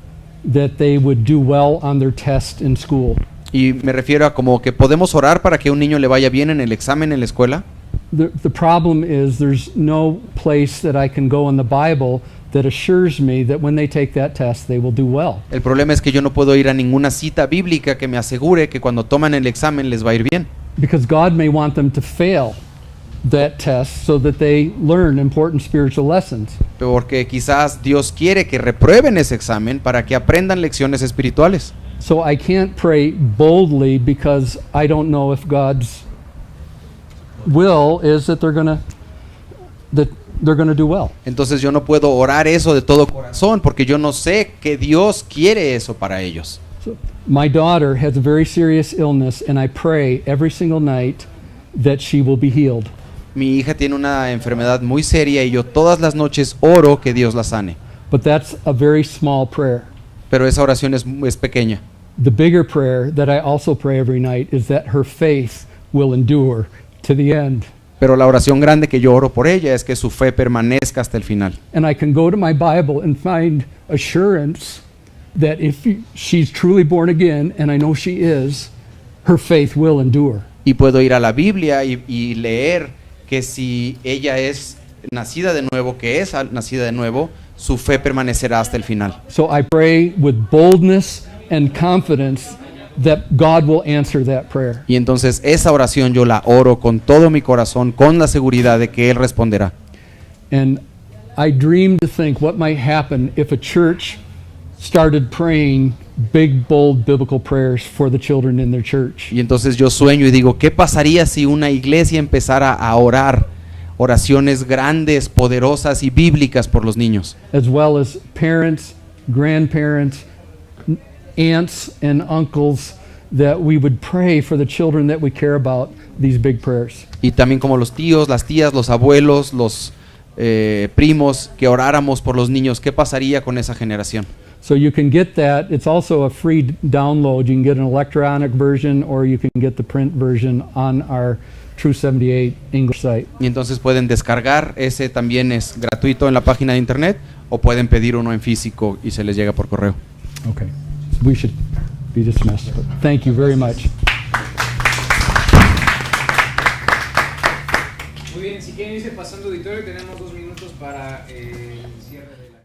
that they would do well on their test in school.
Y me refiero a como que podemos orar para que un niño le vaya bien en el examen en la escuela.
The problem is there's no place that I can go in the Bible that assures me that when they take that test they will do well.
El problema es que yo no puedo ir a ninguna cita bíblica que me asegure que cuando toman el examen les va a ir bien.
Because God may want them to fail that test so that they learn important spiritual lessons.
Porque quizás Dios quiere que reprueben ese examen para que aprendan lecciones espirituales.
So I can't pray boldly because I don't know if God's will is that they're going to do well.
Entonces yo no puedo orar eso de todo corazón porque yo no sé que Dios quiere eso para ellos.
So my daughter has a very serious illness and I pray every single night that she will be healed.
Mi hija tiene una enfermedad muy seria y yo todas las noches oro que Dios la sane.
But that's a very small prayer.
Pero esa oración es pequeña.
The bigger prayer that I also pray every night is that her faith will endure to the end.
Pero la oración grande que yo oro por ella es que su fe permanezca hasta el final.
And I can go to my Bible and find assurance that if she's truly born again, and I know she is, her faith will endure.
Y puedo ir a la Biblia y leer que si ella es nacida de nuevo, que es nacida de nuevo, su fe permanecerá hasta el final.
So I pray with boldness and confidence that God will answer that prayer.
Y entonces esa oración yo la oro con todo mi corazón, con la seguridad de que Él responderá.
And I dream to think what might happen if a church started praying big, bold biblical prayers for the children in their church.
Y entonces yo sueño y digo, ¿qué pasaría si una iglesia empezara a orar oraciones grandes, poderosas y bíblicas por los niños?
As well as parents, grandparents, aunts and uncles, that we would pray for the children that we care about these big prayers.
Y también como los tíos, las tías, los abuelos, los primos, que oráramos por los niños. ¿Qué pasaría con esa generación?
So you can get that. It's also a free download. You can get an electronic version or you can get the print version on our True 78 English site.
Y entonces pueden descargar, ese también es gratuito en la página de internet, o pueden pedir uno en físico y se les llega por correo.
Okay. We should be dismissed. But thank you very much.
Muy bien, si quieren irse pasando auditorio, tenemos 2 minutos para el cierre de la...